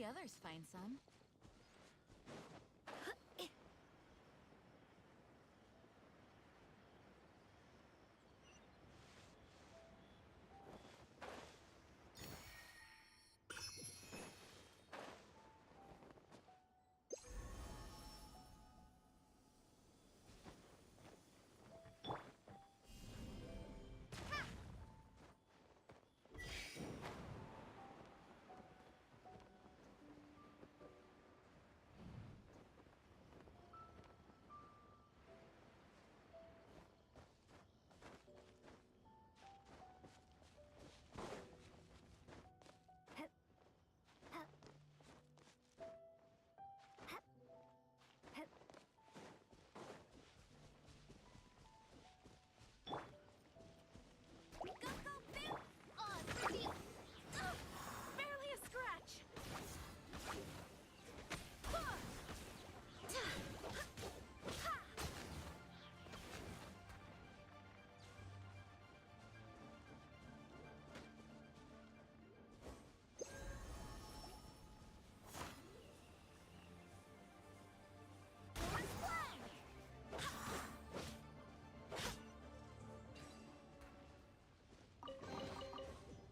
others find some. Barely a scratch!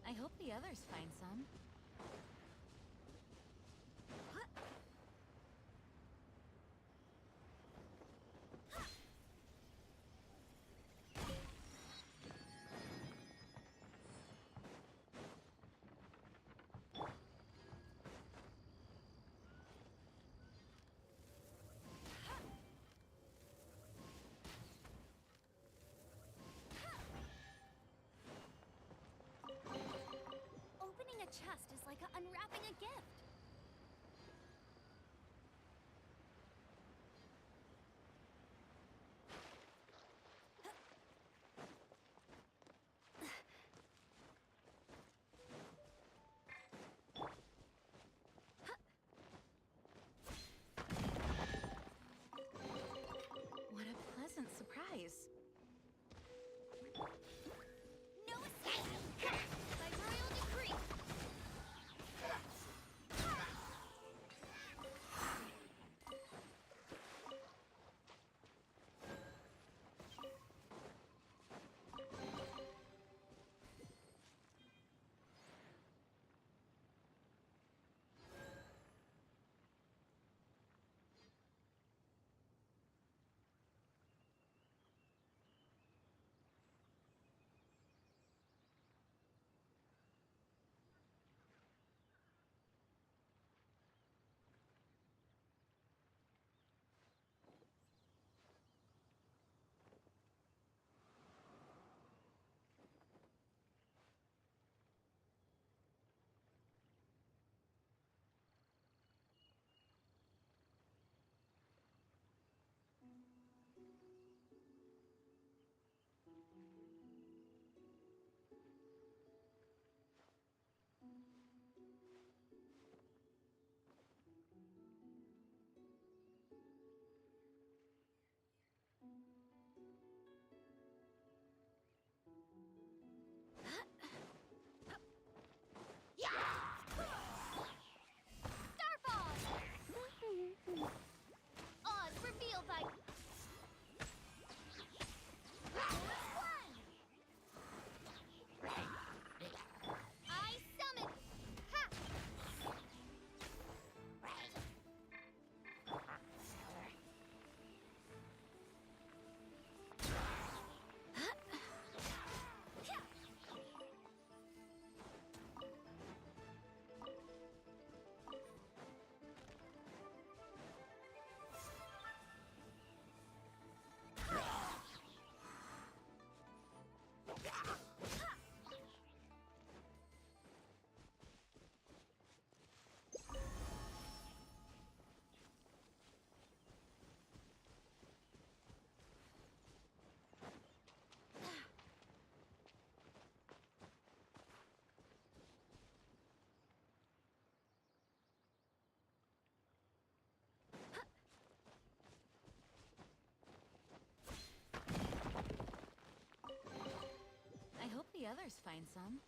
I hope the others find some. Opening a chest is like unwrapping a gift. What a pleasant surprise. No escape! By royal decree! Oz, reveal thy... I summon... Ha! I hope the others find some.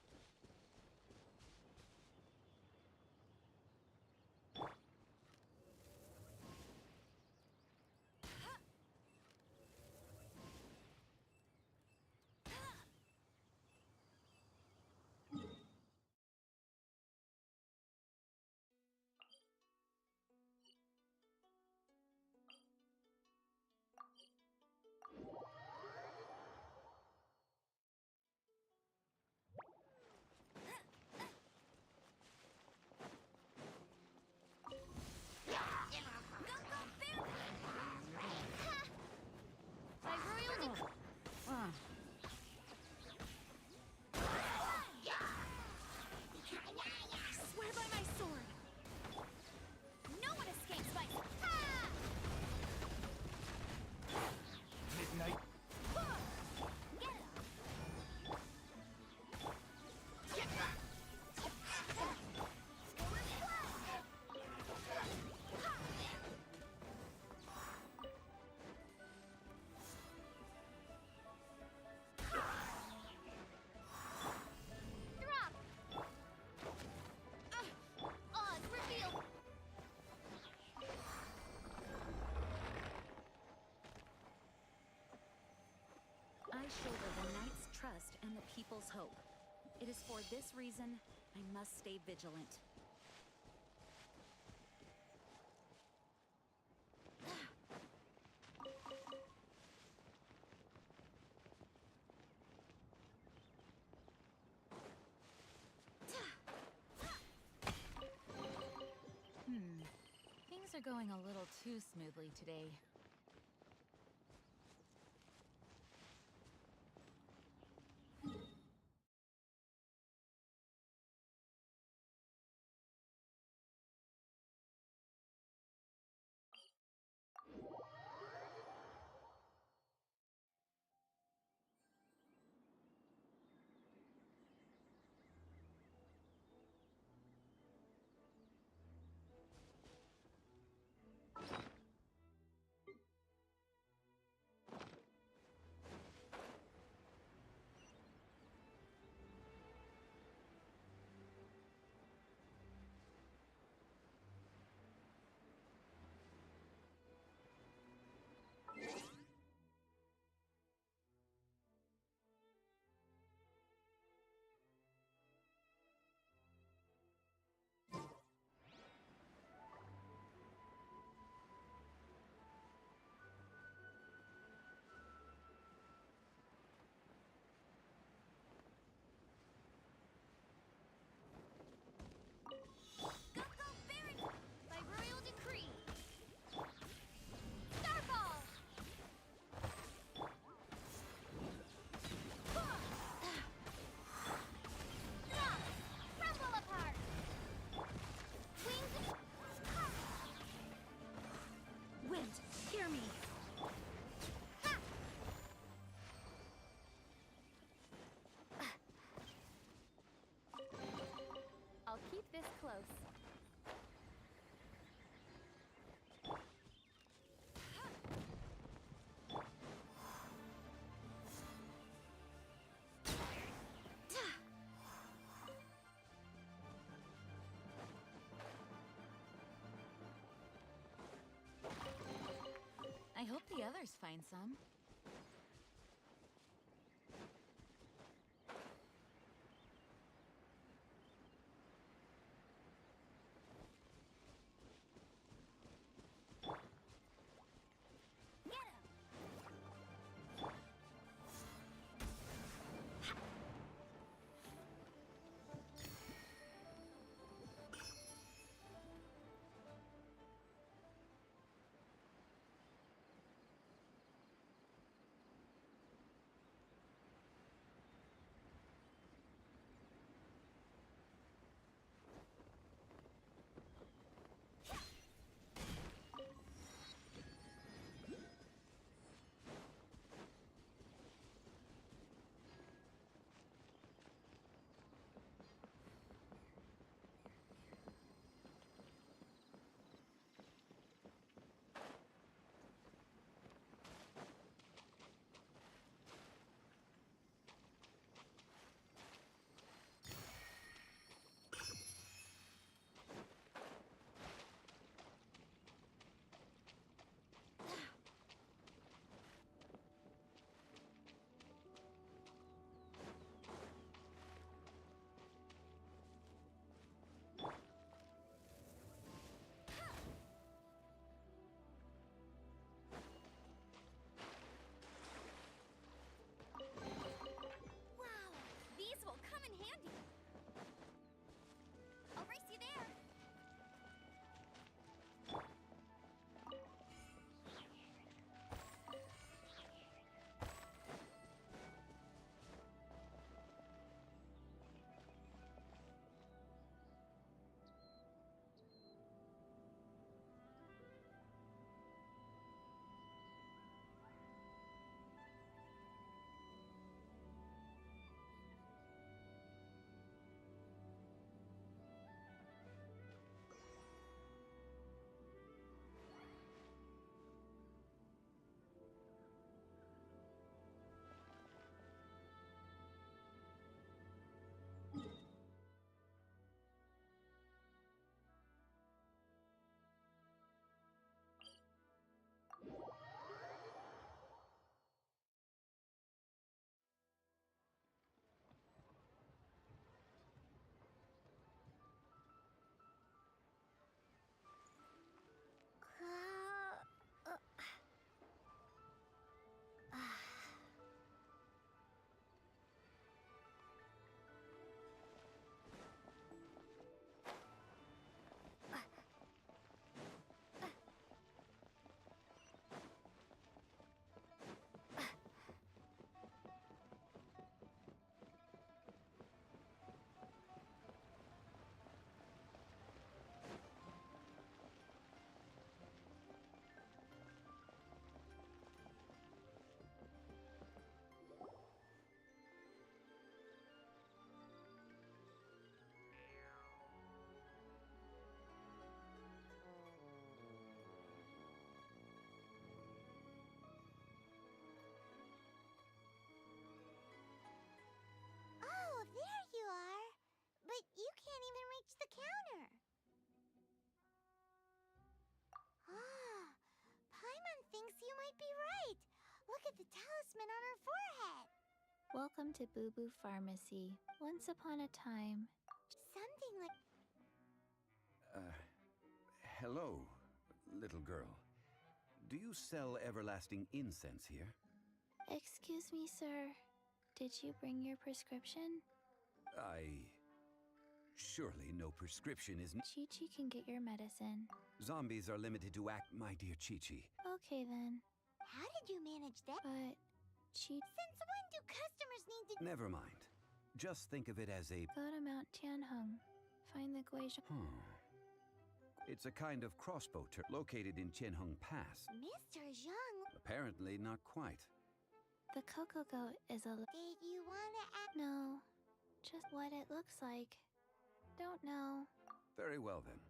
people's hope. It is for this reason I must stay vigilant. Things are going a little too smoothly today. By royal decree! Starfall! Rumble apart! Wings! Wind, hear me! I'll keep this close. I hope the others find some. Get him! Look at the talisman on her forehead. Welcome to Boo Boo Pharmacy. Once upon a time. Something like... Hello, little girl. Do you sell everlasting incense here? Excuse me, sir. Did you bring your prescription? Surely no prescription is... Chi-Chi can get your medicine. Zombies are limited to act, my dear Chi-Chi. Okay then. How did you manage that? But Chi... Since when do customers need to... Never mind. Just think of it as a... Go to Mount Tianheng. Find the Guizhou... It's a kind of crossbow located in Qianheng Pass. Mr. Zhang, Apparently not quite. The Coco Goat is a... did you want to ask... No. Just what it looks like. Don't know. Very well then.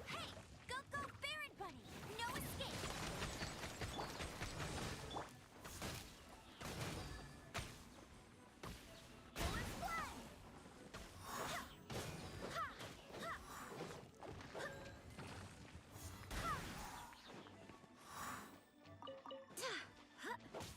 Hey! Go, go, Baron Bunny! No escape! Bullets fly! Ha! Ha! Ha! Ha! Ta! Ha! Ha!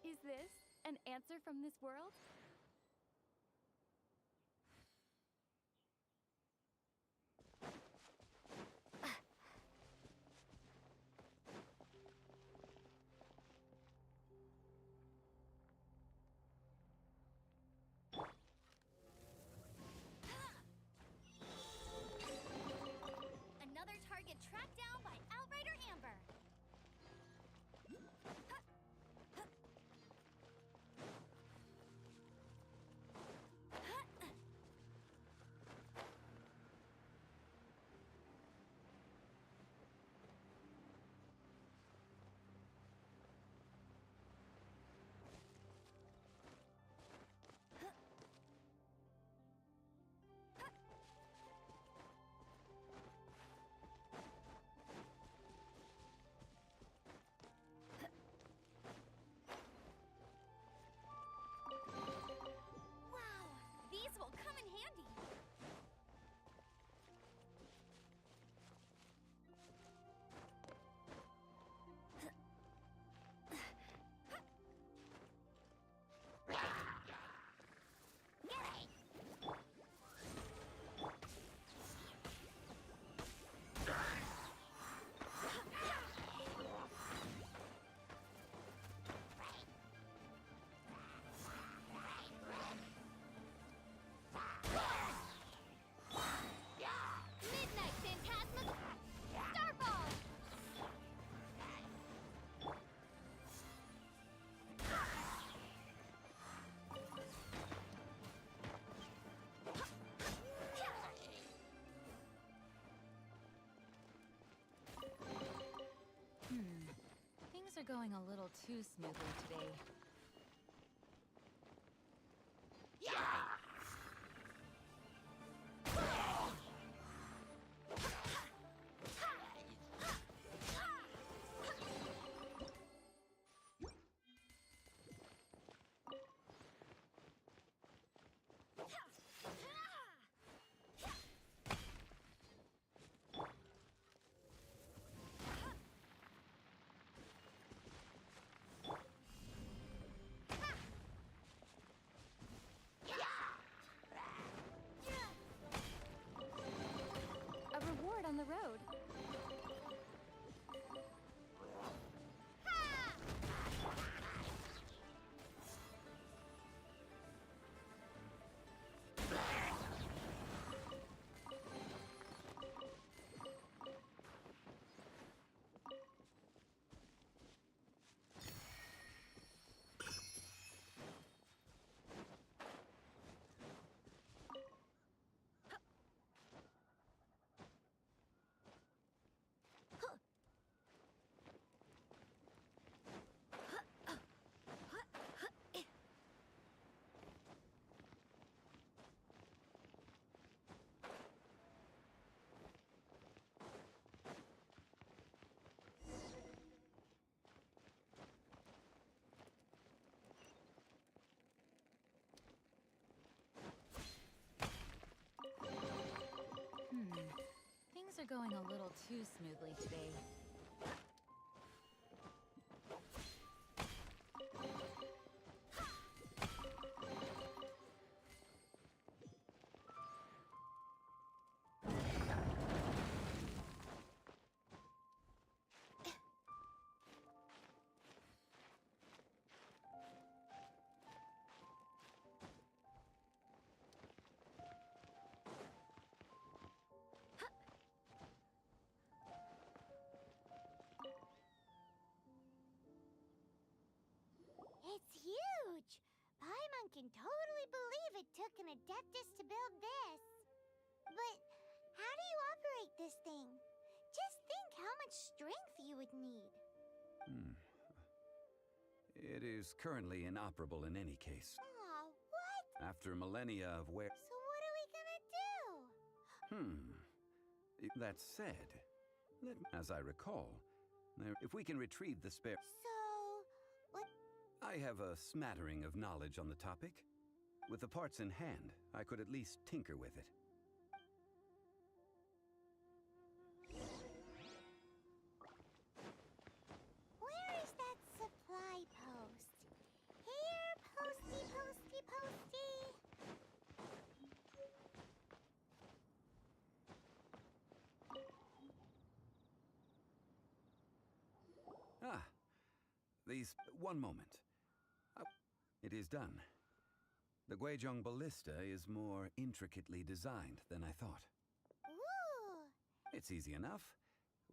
Is this an answer from this world? Another target tracked down by Outrider Amber. Wow, these will come in handy. Midnight Phantasma Starfall! Things are going a little too smoothly today. are going a little too smoothly today. It's huge! Paimon can totally believe it took an Adeptus to build this. But how do you operate this thing? Just think how much strength you would need. It is currently inoperable in any case. Aw, what? After millennia of wear... So what are we gonna do? That said, as I recall, if we can retrieve the spare... So, what? I have a smattering of knowledge on the topic. With the parts in hand, I could at least tinker with it. Where is that supply post? Here, posty, posty, posty. Ah, these... One moment. It is done. The Guizhong Ballista is more intricately designed than I thought. Ooh. It's easy enough.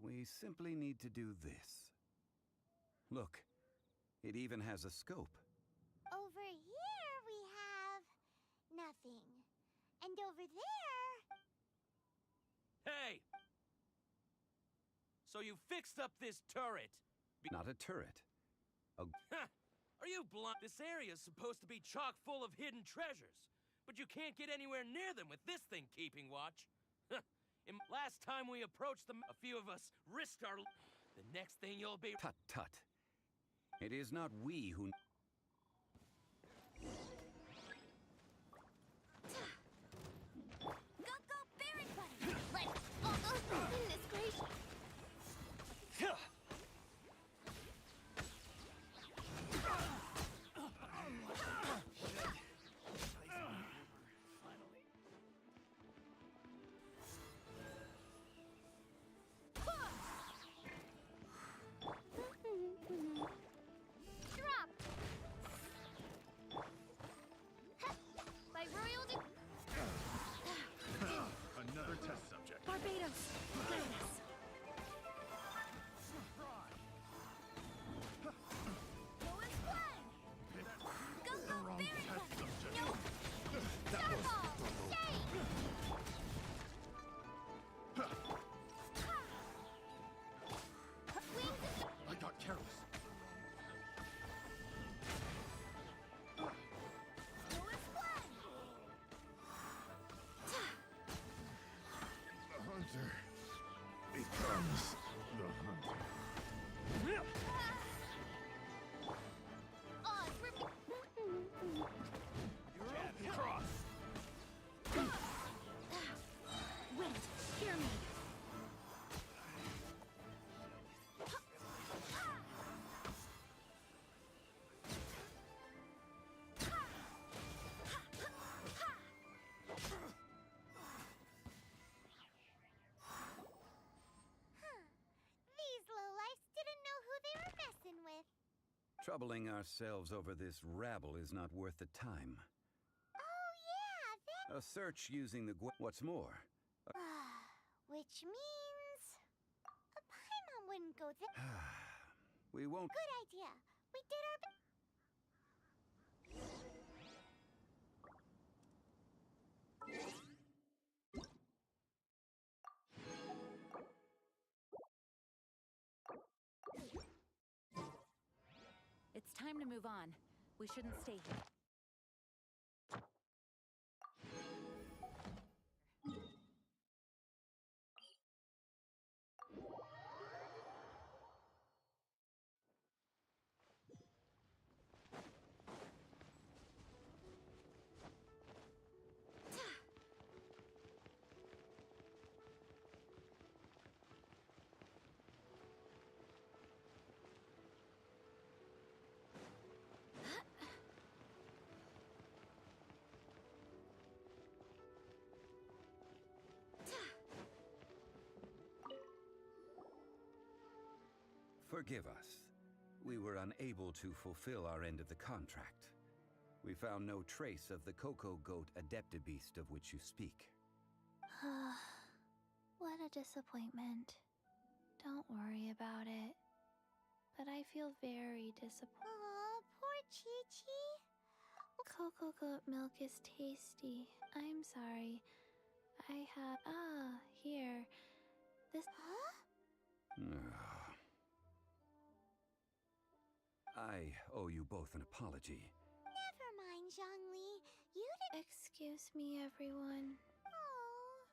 We simply need to do this. Look, it even has a scope. Over here we have nothing. And over there... Hey! So you fixed up this turret? Not a turret. Ha! Are you blind? This area's supposed to be chock full of hidden treasures, but you can't get anywhere near them with this thing keeping watch. Last time we approached them, a few of us risked our... The next thing you'll be... Tut tut. It is not we who... Go, go, Baron Buddy! Like, oh, goodness gracious! Drop! By royal Another test subject. Barbados, look at us. Go and fly! Go, go, Wrong Baron test Buddy! subject. No! Starball! Stay! Wings of I got careless. Go and fly! The hunter becomes the hunter. Oz, Cross! Wait, hear me. These lowlifes didn't know who they were messing with. Troubling ourselves over this rabble is not worth the time. Oh, yeah, A search using the... What's more, which means... A Paimon wouldn't go there. we won't... Good idea. We did our best. It's time to move on. We shouldn't stay here. Forgive us. We were unable to fulfill our end of the contract. We found no trace of the Coco Goat Adeptibeast of which you speak. What a disappointment. Don't worry about it. But I feel very disappointed. Aw, poor Chi-Chi. Cocoa goat milk is tasty. I'm sorry. I have. Here. This. Huh? I owe you both an apology. Never mind, Zhongli. You didn't. Excuse me, everyone. Oh.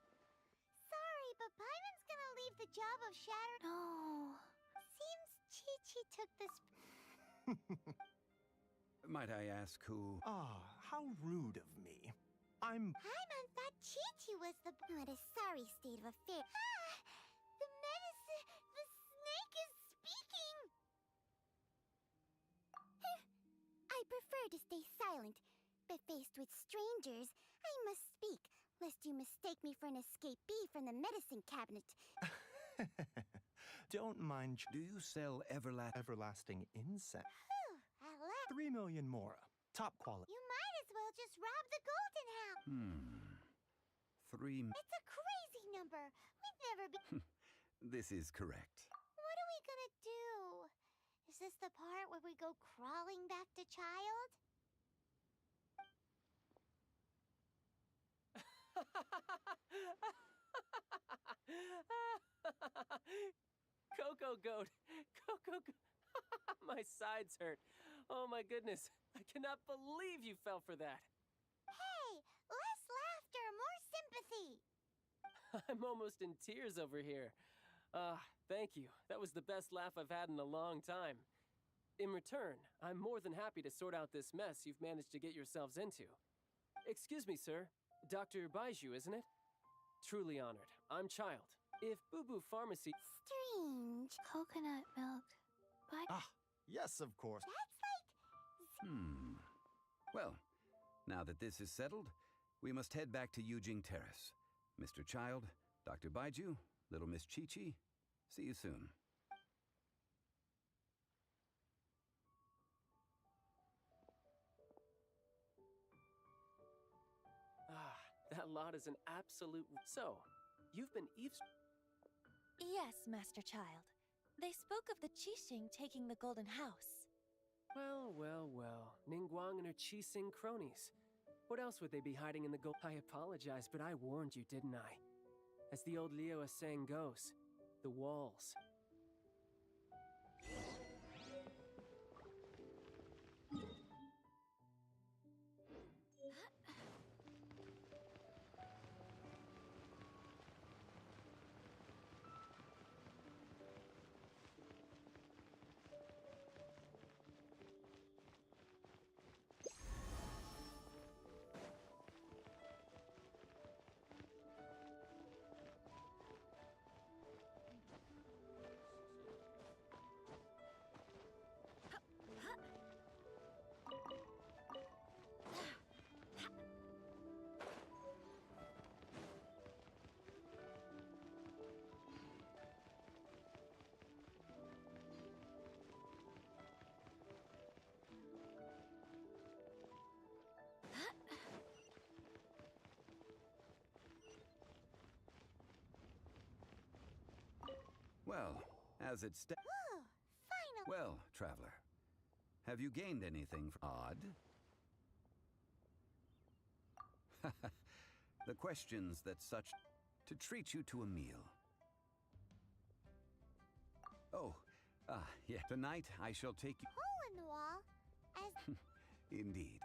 Sorry, but Paimon's gonna leave the job of Shatter. No. Seems Chi-Chi took this. Might I ask who? Ah, how rude of me. Paimon thought Chi-Chi was the. What a sorry state of affairs. Ah! The medicine. The snake is speaking! I prefer to stay silent, but faced with strangers, I must speak, lest you mistake me for an escapee from the medicine cabinet. Don't mind Do you sell everlasting incense. Whew, at last. 3 million more. Top quality. You might as well just rob the golden house. 3. It's a crazy number. We'd never be. This is correct. What are we gonna do? Is this the part where we go crawling back to child? Coco Goat. Coco Goat. My sides hurt. Oh my goodness. I cannot believe you fell for that. Hey, less laughter, more sympathy. I'm almost in tears over here. Thank you. That was the best laugh I've had in a long time. In return, I'm more than happy to sort out this mess you've managed to get yourselves into. Excuse me, sir. Dr. Baiju, isn't it? Truly honored. I'm Child. If Boo Boo Pharmacy... Strange. Coconut milk. But. Ah, yes, of course. That's like. Well, now that this is settled, we must head back to Yujing Terrace. Mr. Child, Dr. Baiju, little Miss Chi-Chi, see you soon. That lot is an absolute... So, you've been Yes, Master Child. They spoke of the Qixing taking the Golden House. Well. Ningguang and her Qixing cronies. What else would they be hiding in the gold? I apologize, but I warned you, didn't I? As the old Liyue saying goes, the walls. Well, as it stands... Ooh, finally. Well, traveler, have you gained anything odd? The questions that such... To treat you to a meal. Oh, yeah. Tonight I shall take you... Hole in the wall. As. Indeed.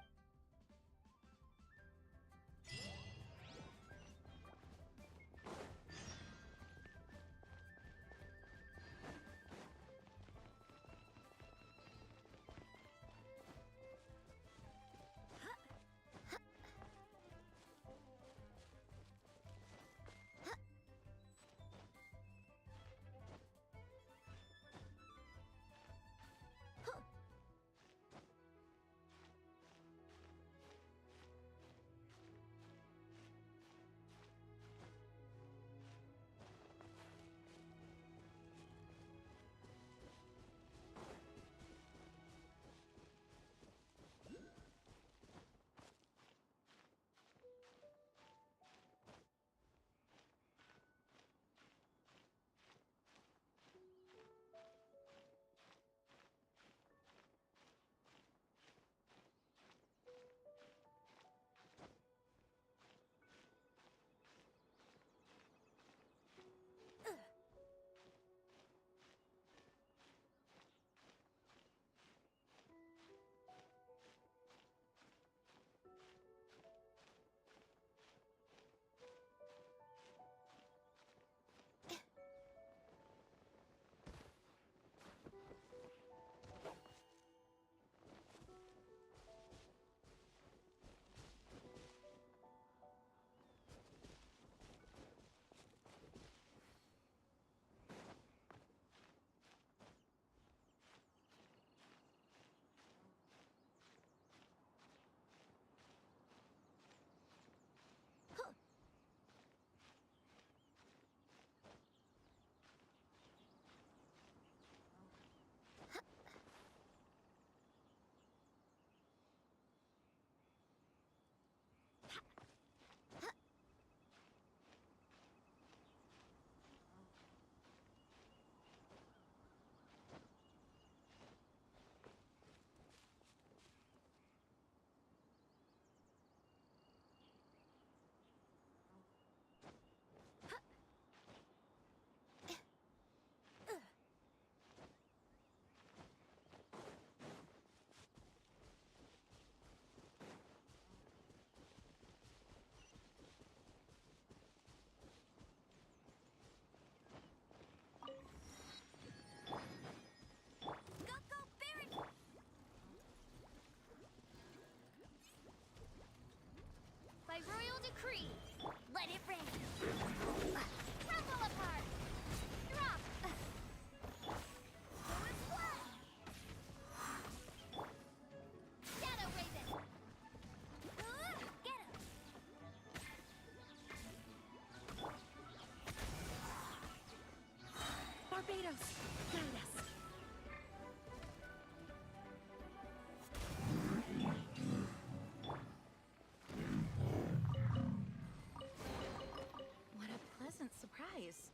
guidance. Guide us. What a pleasant surprise.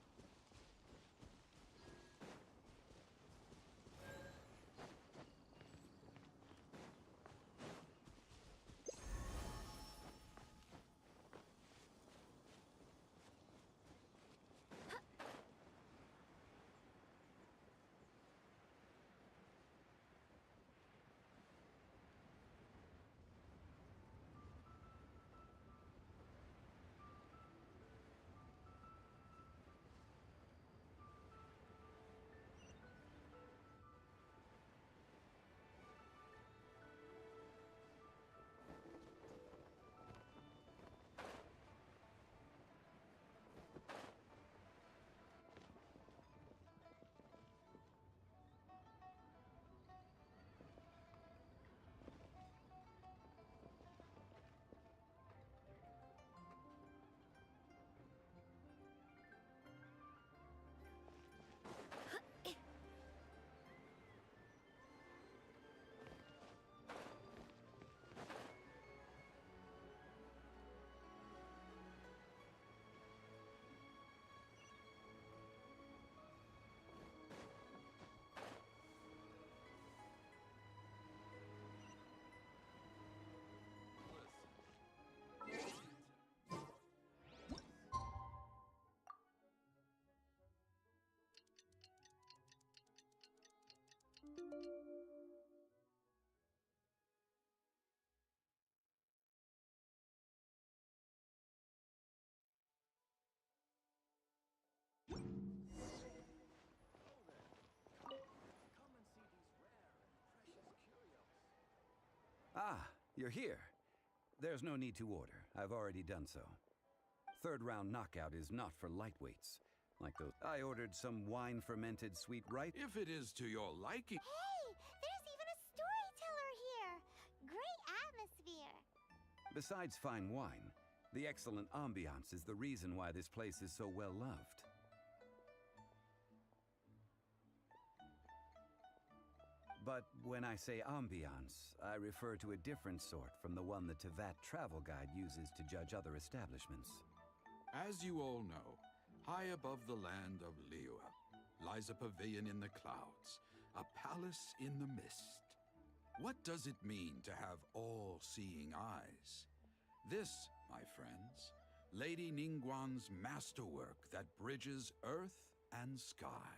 Ah, you're here. There's no need to order. I've already done so. Third round knockout is not for lightweights. Like those. I ordered some wine-fermented sweet rice. If it is to your liking. Hey, there's even a storyteller here. Great atmosphere. Besides fine wine, the excellent ambiance is the reason why this place is so well loved. But when I say ambiance, I refer to a different sort from the one the Tevat travel guide uses to judge other establishments. As you all know, high above the land of Liyue lies a pavilion in the clouds, a palace in the mist. What does it mean to have all-seeing eyes? This, my friends, Lady Ningguang's masterwork that bridges earth and sky.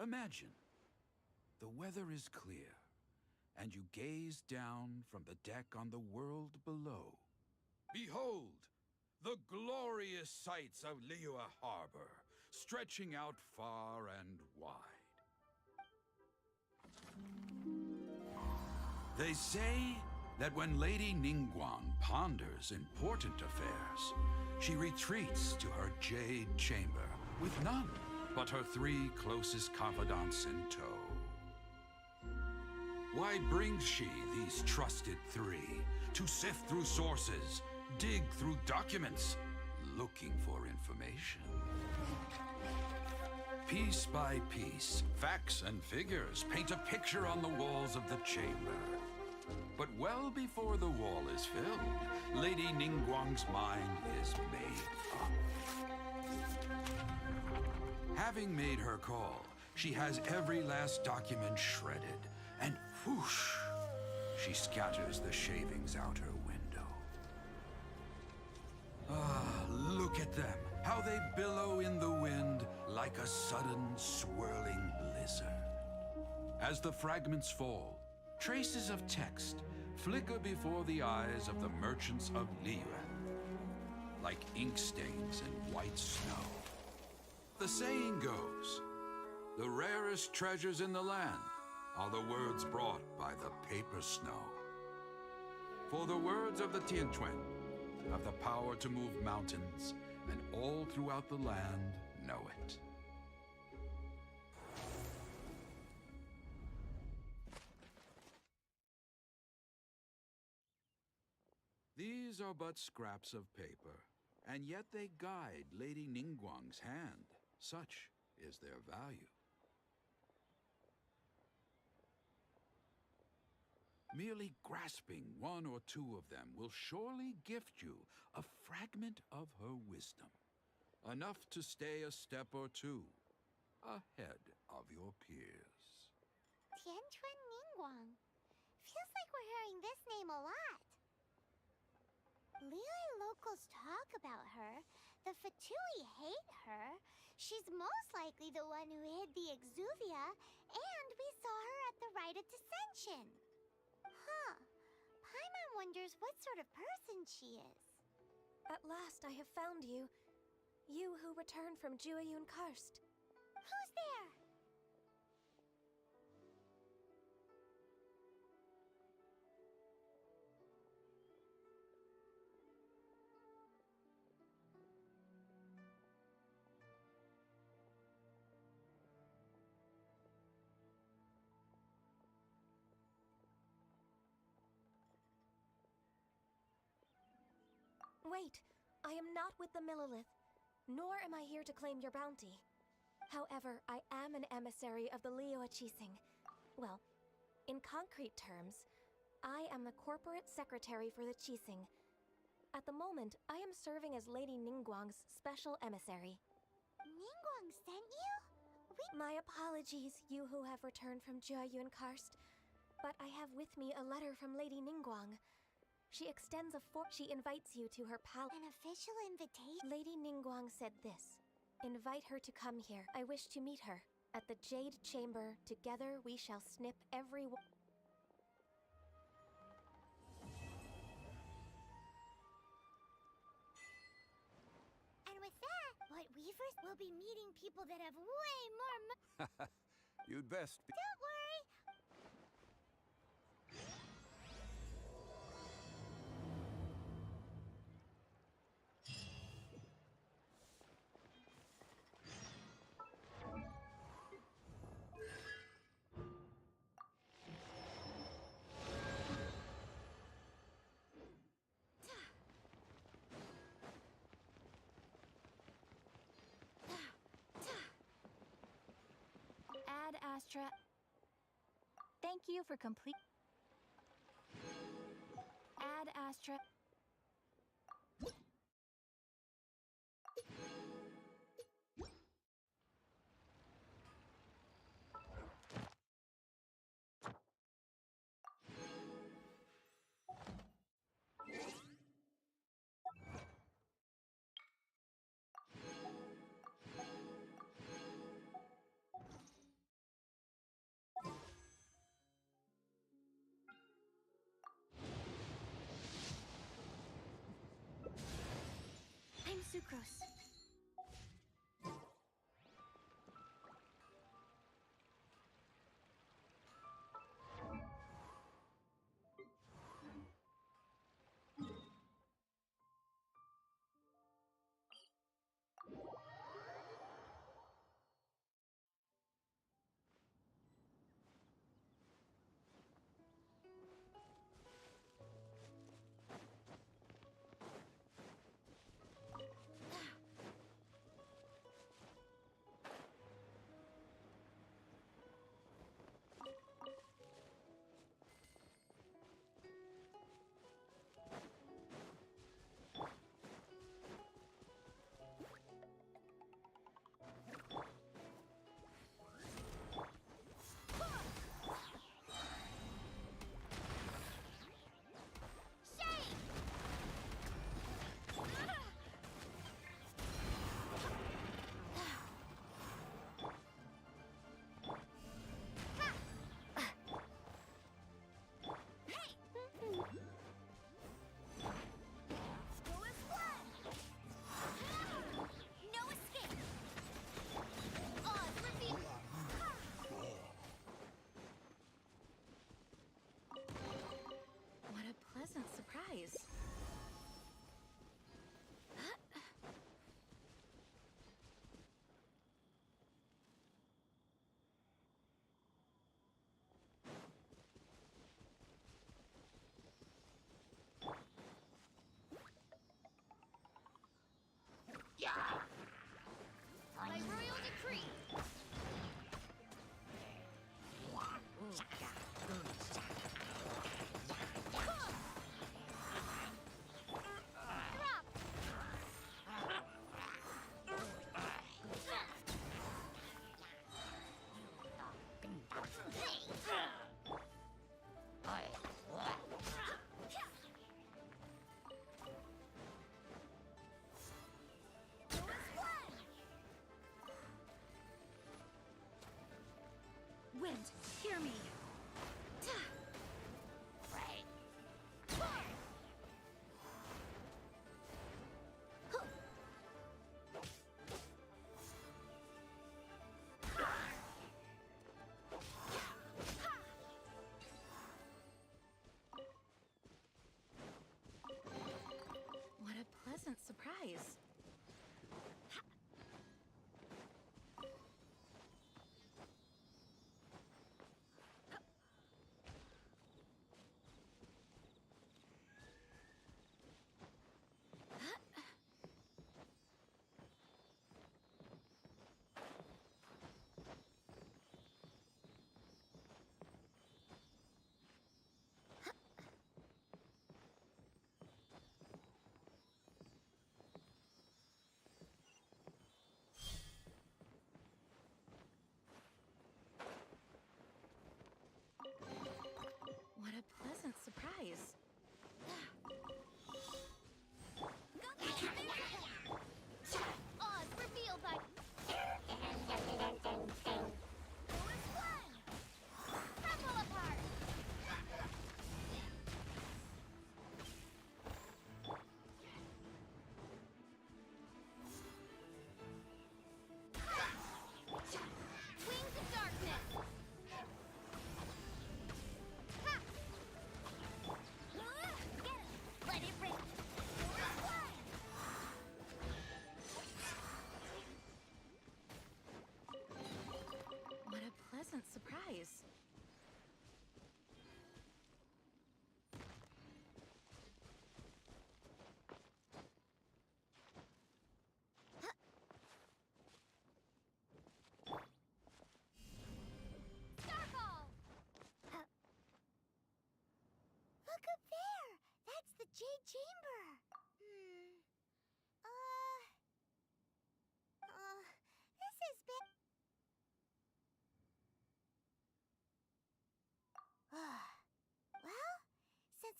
Imagine, the weather is clear, and you gaze down from the deck on the world below. Behold, the glorious sights of Liyue Harbor, stretching out far and wide. They say that when Lady Ningguang ponders important affairs, she retreats to her jade chamber with none but her 3 closest confidants in tow. Why brings she these trusted 3 to sift through sources, dig through documents, looking for information? Piece by piece, facts and figures paint a picture on the walls of the chamber. But well before the wall is filled, Lady Ningguang's mind is made up. Having made her call, she has every last document shredded, and whoosh, she scatters the shavings out her window. Ah, look at them, how they billow in the wind like a sudden swirling blizzard. As the fragments fall, traces of text flicker before the eyes of the merchants of Liyue, like ink stains in white snow. The saying goes, the rarest treasures in the land are the words brought by the paper snow. For the words of the Tianquan have the power to move mountains, and all throughout the land know it. These are but scraps of paper, and yet they guide Lady Ningguang's hand. Such is their value. Merely grasping one or two of them will surely gift you a fragment of her wisdom. Enough to stay a step or two ahead of your peers. Tianchuan Ningguang. Feels like we're hearing this name a lot. Liyue locals talk about her. The Fatui hate her. She's most likely the one who hid the Exuvia, and we saw her at the Rite of Dissension. Huh. Paimon wonders what sort of person she is. At last I have found you. You who returned from Jueyun Karst. Who's there? Wait, I am not with the Millelith, nor am I here to claim your bounty. However, I am an emissary of the Liyue Archon. Well, in concrete terms, I am the corporate secretary for the Qixing. At the moment, I am serving as Lady Ningguang's special emissary. Ningguang sent you? My apologies, you who have returned from Jueyun Karst, but I have with me a letter from Lady Ningguang. She extends she invites you to her palace. An official invitation? Lady Ningguang said this. Invite her to come here. I wish to meet her. At the Jade Chamber, together we shall snip every And with that, what weavers will be meeting people that have way more You'd best be. Don't worry! Ad Astra. Thank you for complete. Ad Astra.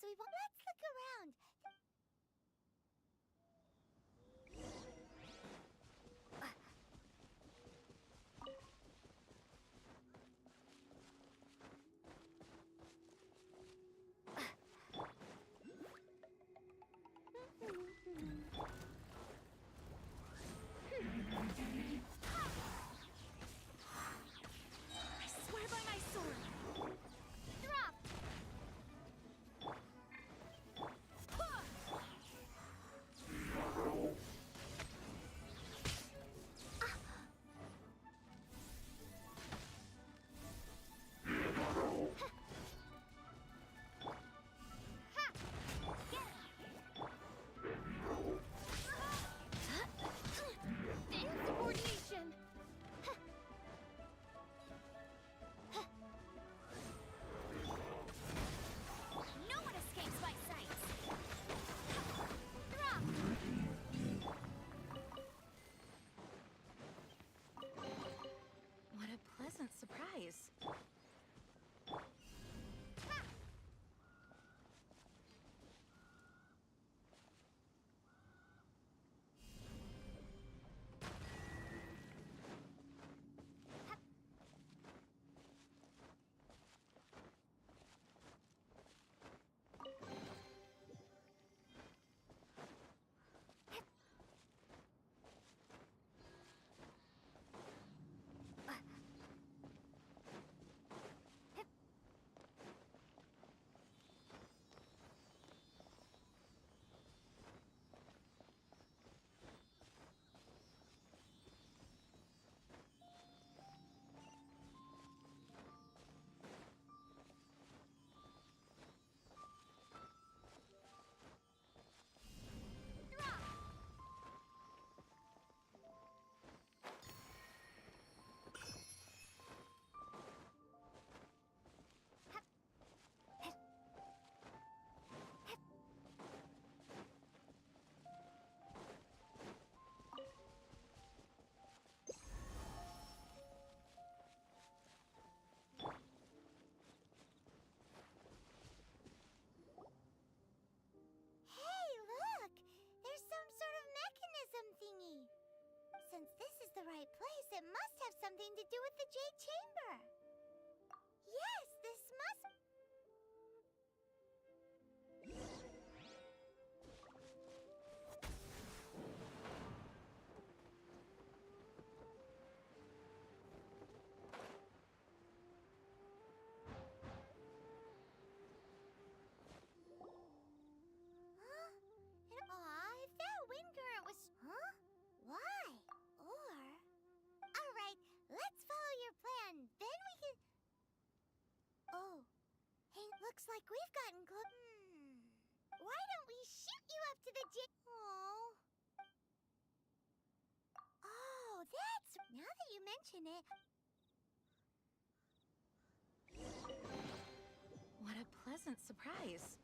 so we won't. Let's look around. I swear by my sword. Drop! Insubordination! No one escapes my sight. Drop! What a pleasant surprise. Hey, look! There's some sort of mechanism thingy. Since this is the right place, it must have something to do with the Jade Chamber. Yes, this must... Huh? Aw, if that wind current was... Huh? Why? Or... Alright, let's follow your plan. Then we can... Oh. Hey, looks like we've gotten close... Why don't we shoot you up to the Oh. Oh, that's... Now that you mention it... What a pleasant surprise.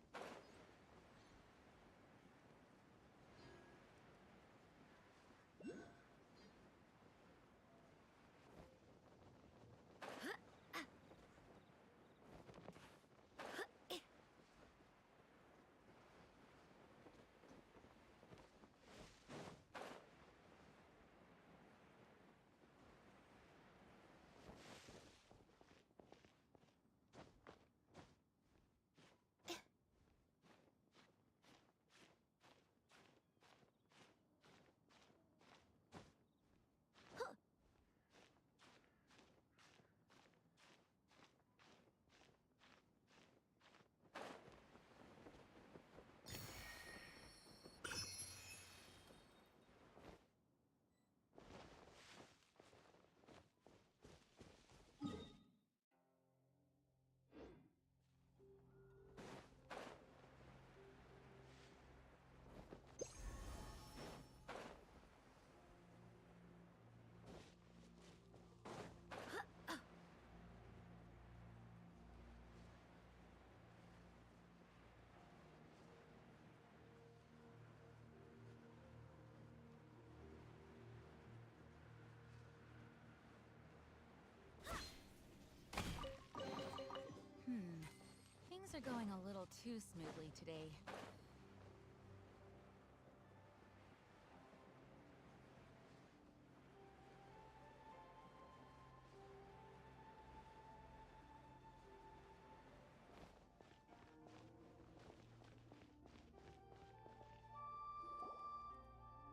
are going a little too smoothly today.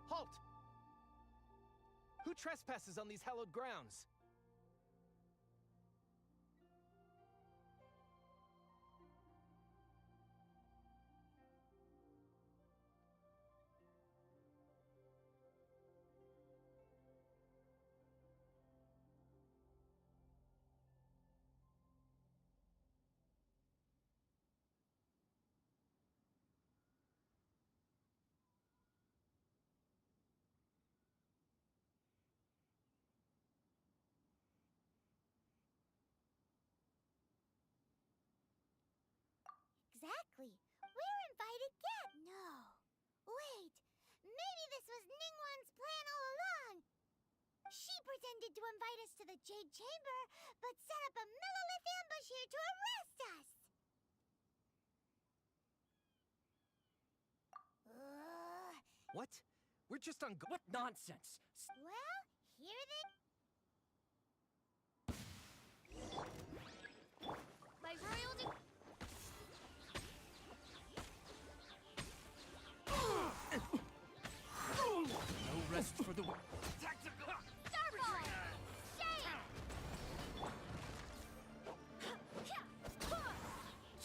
Halt! Who trespasses on these hallowed grounds? Exactly. We're invited guests. No. Wait. Maybe this was Ningguang's plan all along. She pretended to invite us to the Jade Chamber, but set up a Millilith ambush here to arrest us. What? We're just on What nonsense! Well, here they... My royal no rest for the... Tactical! Starball! Shade!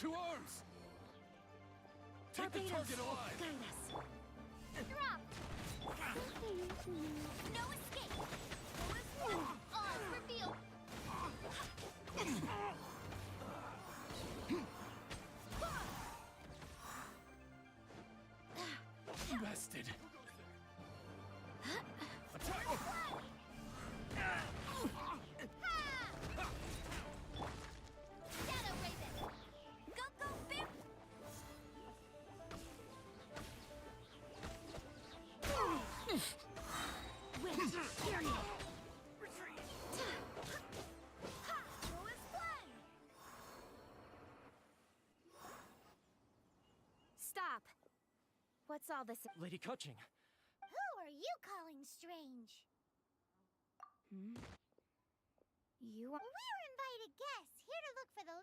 To arms! Take the target alive! Guide us. Drop! No escape! All revealed! Bested. Attack! Shadow Raven! Go, go, Bim! Stop! What's all this? Lady Coaching. Who are you calling strange? You are... We're invited guests, here to look for the...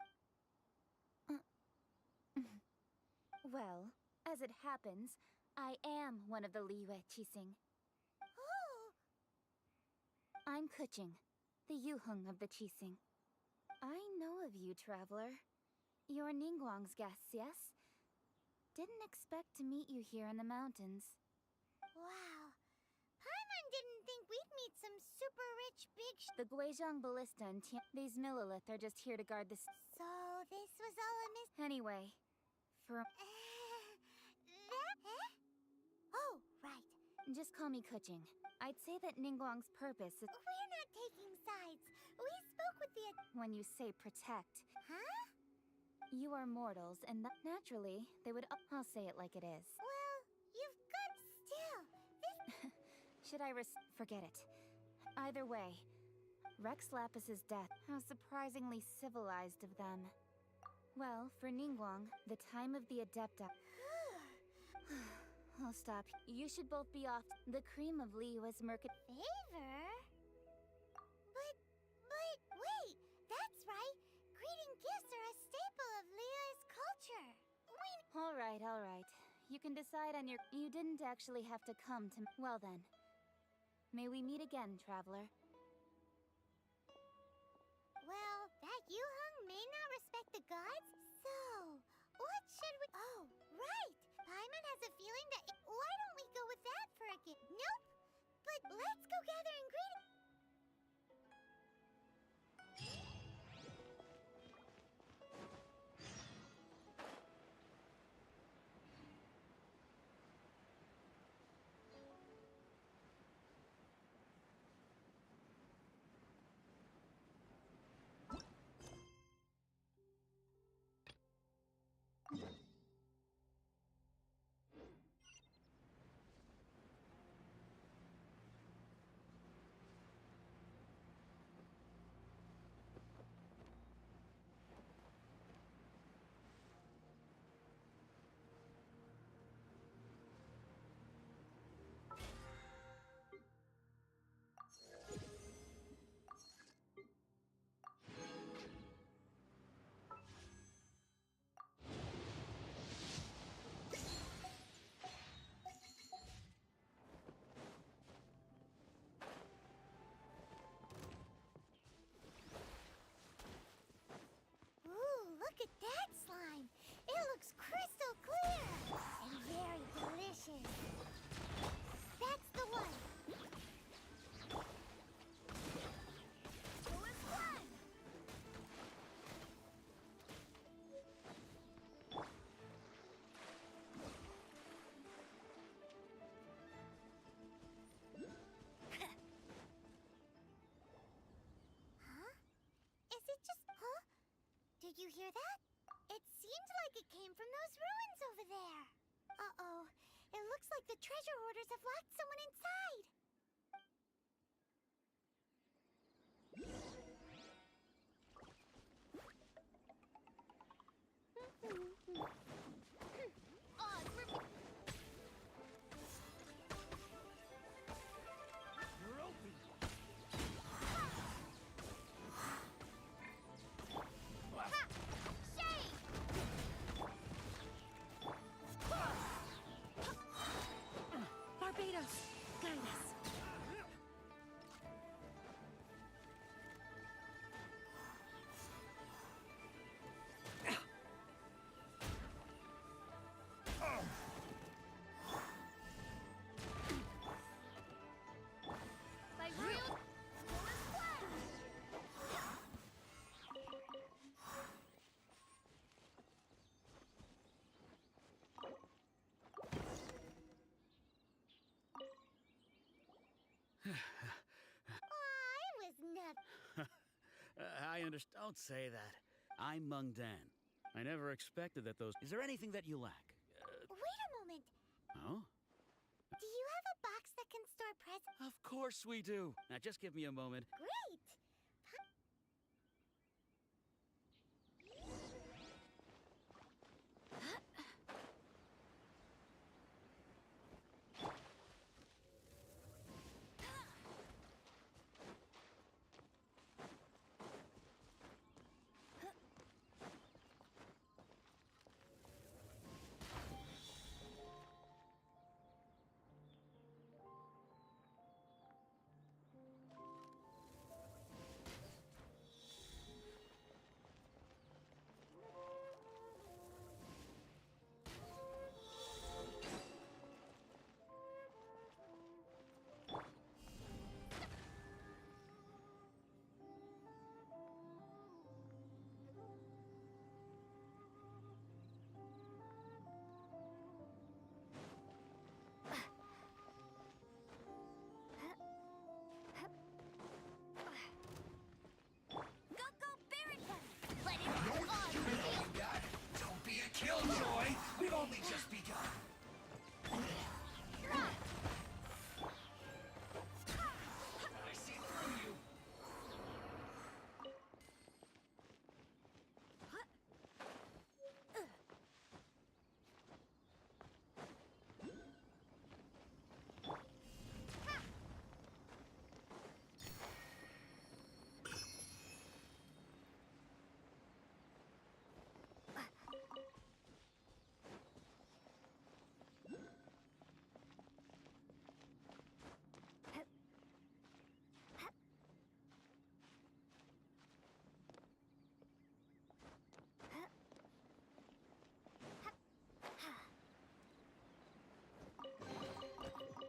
Well, as it happens, I am one of the Liyue Archon. Oh! I'm Kuching, the Yuheng of the Qixing. I know of you, traveler. You're Ningguang's guests, yes? Didn't expect to meet you here in the mountains. Wow. Paimon didn't think we'd meet some super rich big The Guizhong Ballista and these Millilith are just here to guard the... So, this was all a Anyway, for... Oh, right. Just call me Kuching. I'd say that Ningguang's purpose is... We're not taking sides. We spoke with the... When you say protect, Huh? you are mortals, and naturally, they would... I'll say it like it is. Well, you've got still. This... Should I forget it. Either way, Rex Lapis's death, how surprisingly civilized of them. Well, for Ningguang, the time of the Adepta... I'll stop. You should both be off. The cream of Liyue's Mercat... Favor? But, wait. That's right. Greeting gifts are a staple of Liyue's culture. All right. You can decide on your... You didn't actually have to come to... Well then. May we meet again, traveler. Well, that Yuheng may not respect the gods, so... What should we... Oh, right! Paimon has a feeling that... Why don't we go with that for a gift? Nope! But let's go gather and greet... Did you hear that? It seemed like it came from those ruins over there. Uh-oh. It looks like the treasure hoarders have locked someone inside. You're open. Barbados, guide us. By real I was never. I understand. Don't say that. I'm Mung Dan. I never expected that those. Is there anything that you lack? Wait a moment. Oh? Do you have a box that can store presents? Of course we do. Now just give me a moment. Great. Don't be a killjoy. We've only just begun. I see through you.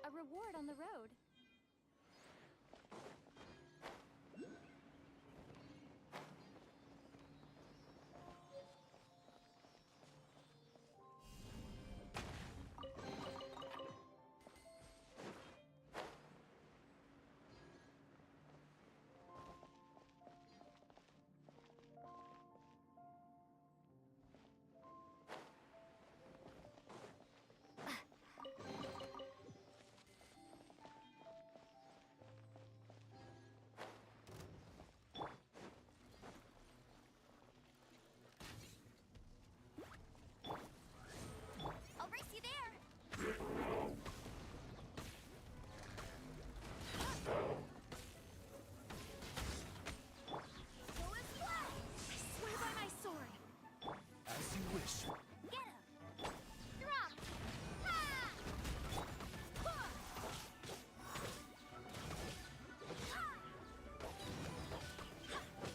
A reward on the road. I'll race you there. Go as well. I swear by my sword. As you wish. Get him. Drop. Ha!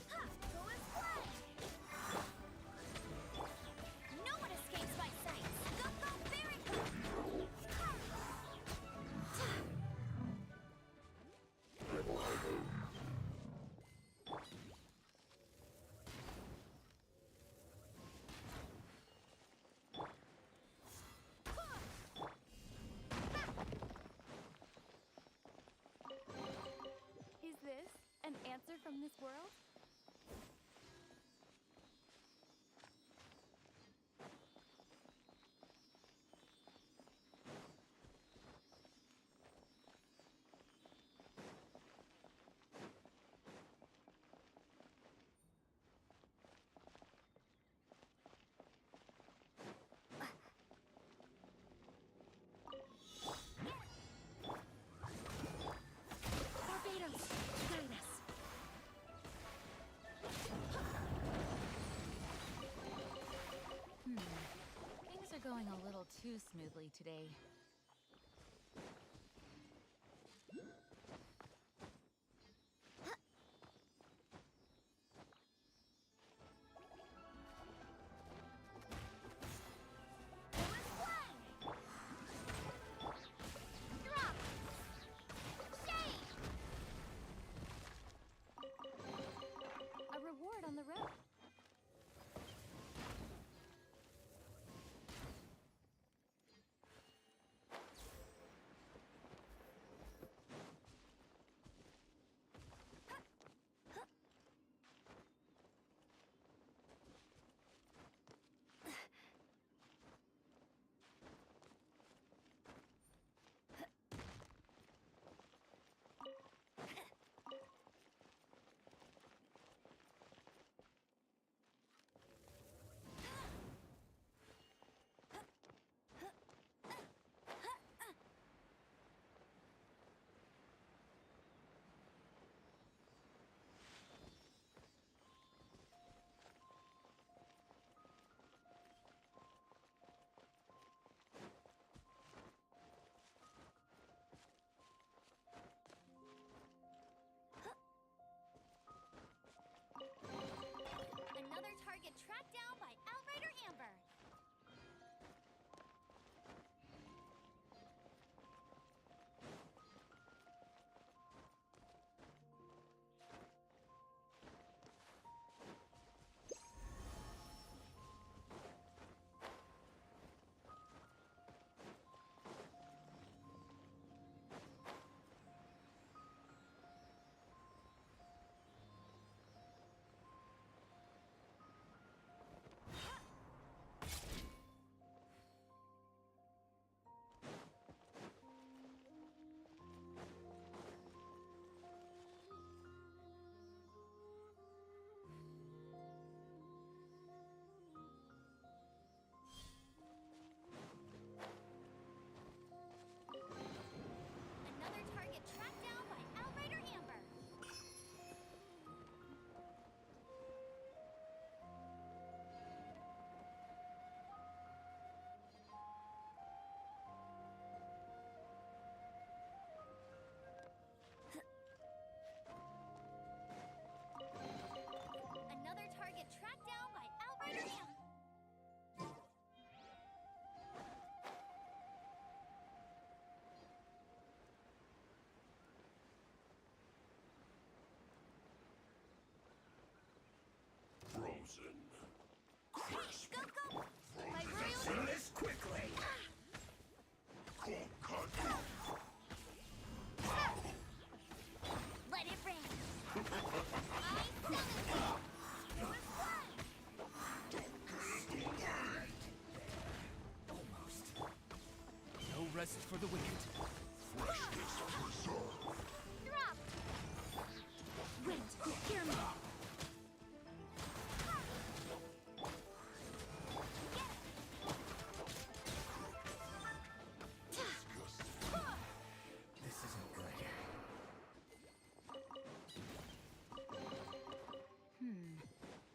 Ha! Go as well. No one escapes my sight. Go, go, Barracuda. Is this an answer from this world? are going a little too smoothly today. A reward on the road. Another target tracked down by Outrider Amber. Another target tracked down by Outrider Amber. Another target tracked down by Outrider Amber. Frozen. Crisp. Go, go! My royal... Do this quickly. Cold cut. Let it rain. I summon you. Yours one. No rest for the wicked. Freshness preserved. Drop. Wait, hear me. This isn't good.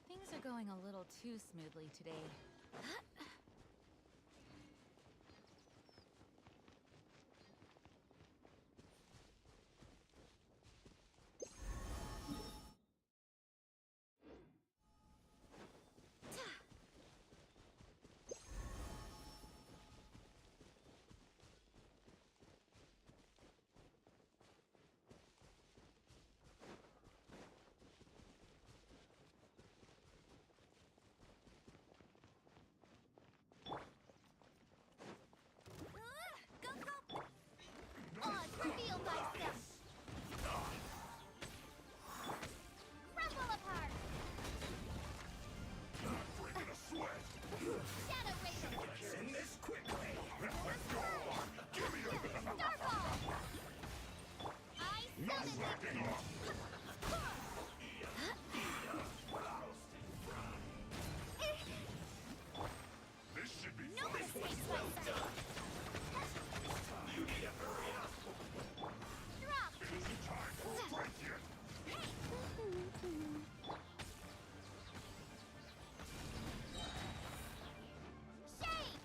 Things are going a little too smoothly today. Go, go! Oz, reveal thyself! Crumble apart! Not breaking a sweat. Shadow Raven! Gets in this quickly. Go on. Give me a Starball! I no summon you! backing off. This should be No one escapes my sight! You need to hurry up. Drop! It isn't time for a break yet. Shade!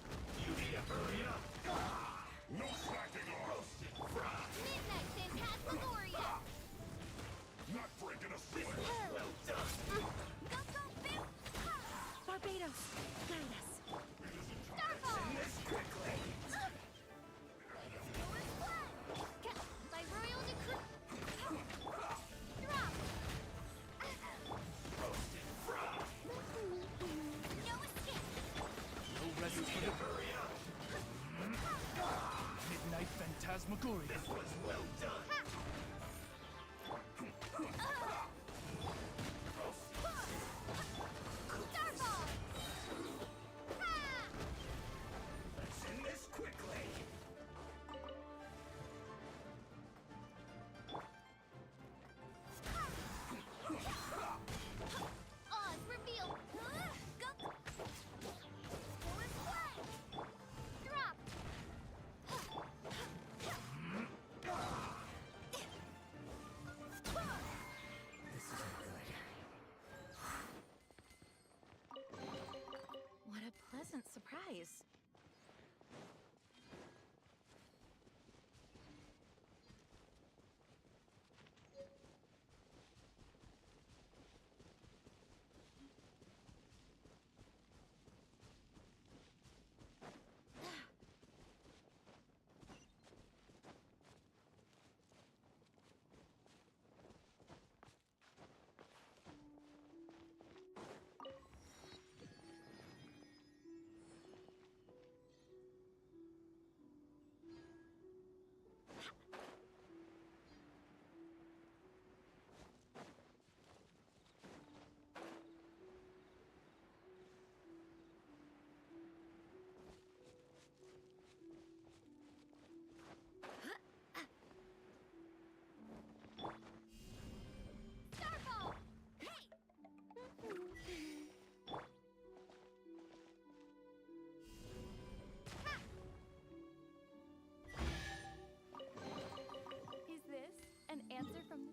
yours. This was well done. Starfall! Let's end this quickly. Oz reveal! Go! Forward fly! Drop! This isn't good. What a pleasant surprise. Starfall! Hey! Is this an answer from the...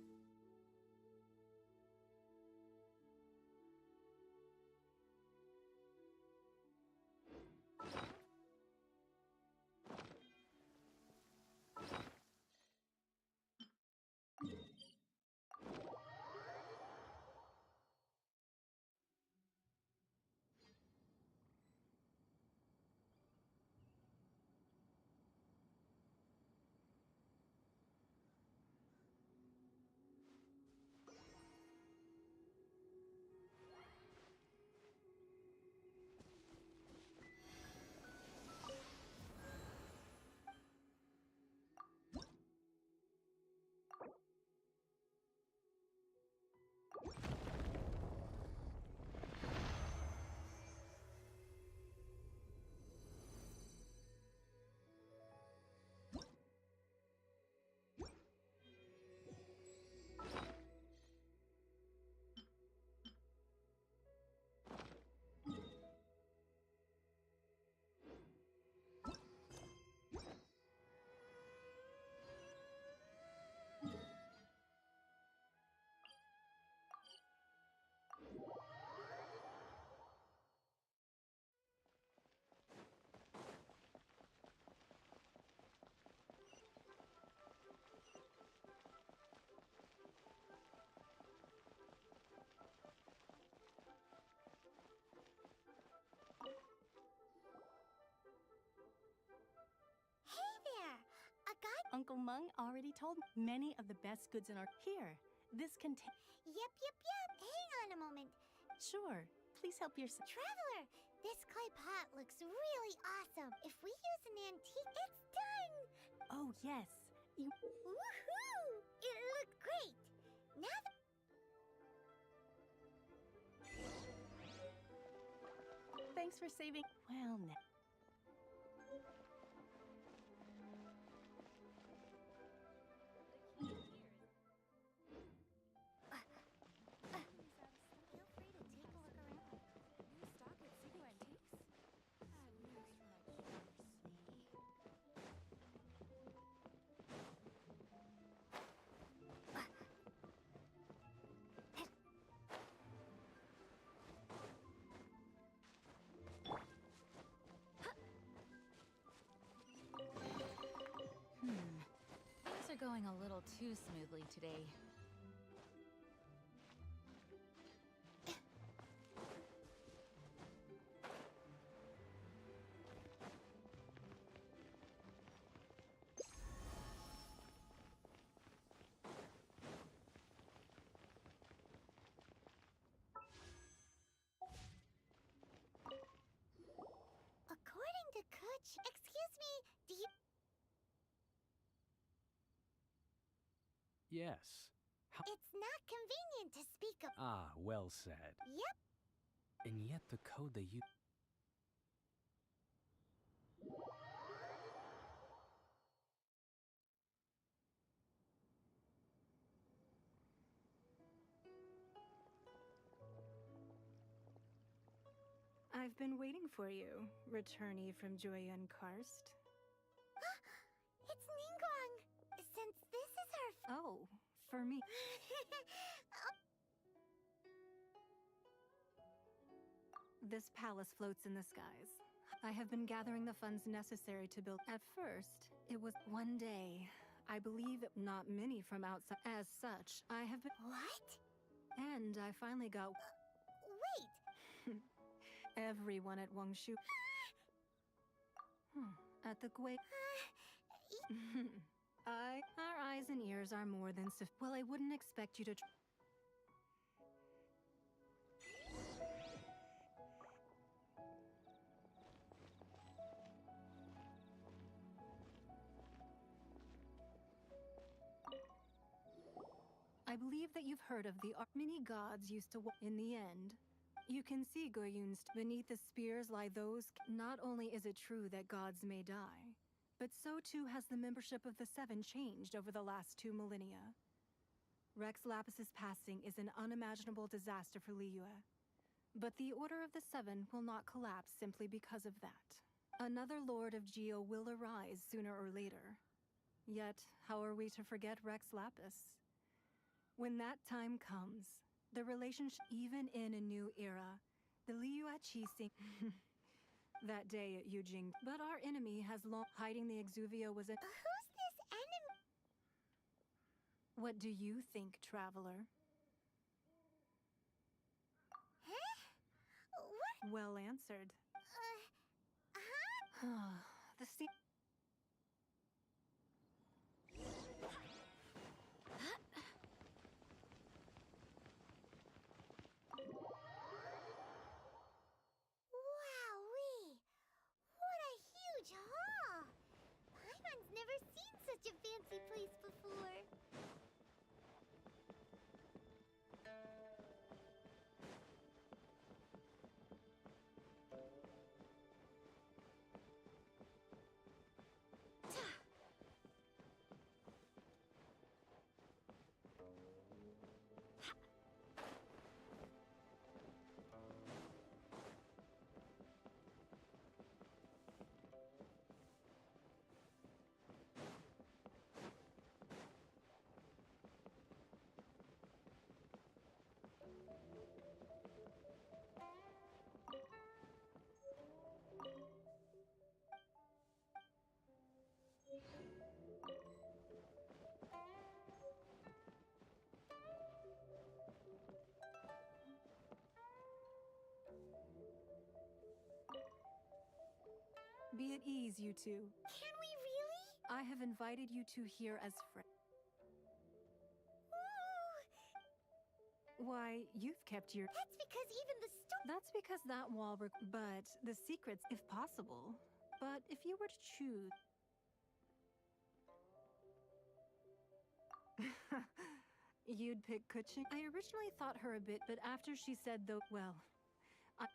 Hey there! A guy... Uncle Mung already told me many of the best goods in our... Here, this contain... Yep. Hang on a moment. Sure, please help yourself. Traveler, this clay pot looks really awesome. If we use an antique, it's done! Oh, yes. You... Woohoo! It looked great! Now that... Thanks for saving... Well, now... Feel free to take a look around. New stock at Sigu Antiques? Bad news from that Things are going a little too smoothly today. According to Kuch... Excuse me, do you... Yes. It's not convenient to speak of. Ah, well said. Yep. And yet the code they use. I've been waiting for you, returnee from Joyun Karst. It's Ningguang. Since this is our. Oh, for me. This palace floats in the skies. I have been gathering the funds necessary to build. At first, it was one day. I believe not many from outside. As such, I have been. What? And I finally got. Wait. Everyone at Wangshu. At the Gui. Our eyes and ears are more than well, I wouldn't expect you to. I believe that you've heard of the many gods used to. In the end, you can see Goyun's beneath the spears lie those. Not only is it true that gods may die, but so too has the membership of the Seven changed over the last 2 millennia. Rex Lapis's passing is an unimaginable disaster for Liyue. But the Order of the Seven will not collapse simply because of that. Another Lord of Geo will arise sooner or later. Yet, how are we to forget Rex Lapis? When that time comes, the relationship, even in a new era, the Liyue Archon that day at Yujing. But our enemy has long hiding the Exuvia was a. Who's this enemy? What do you think, traveler? Huh? What? Well answered. The sea. Paimon's never seen such a fancy place before. Be at ease, you two. Can we really? I have invited you two here as friends. Why, you've kept your. That's because even the That's because that wall. But the secrets, if possible. But if you were to choose. You'd pick Kuching. I originally thought her a bit, but after she said though, well,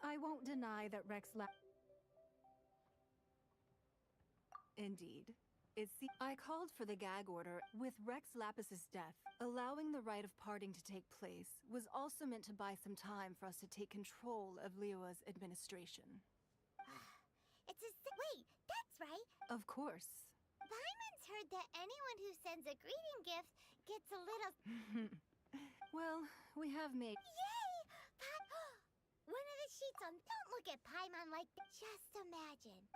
I won't deny that Rex Indeed. I called for the gag order. With Rex Lapis's death, allowing the rite of parting to take place was also meant to buy some time for us to take control of Liyue's administration. It's a wait, that's right. Of course. Paimon's heard that anyone who sends a greeting gift gets a little. Well, we have made. Yay! One of the sheets on. Don't look at Paimon like that. Just imagine.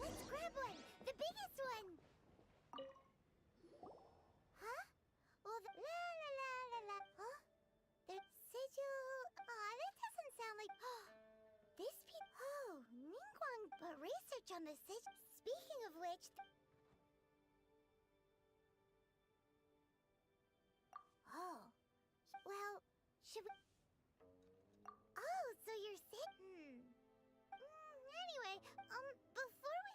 Let's grab one! The biggest one! Huh? Well, la la la la la. Huh? The sigil. That doesn't sound like. This Ningguang, but research on the sigil. Speaking of which. Well, should we. Oh, so you're sick? Anyway, before we.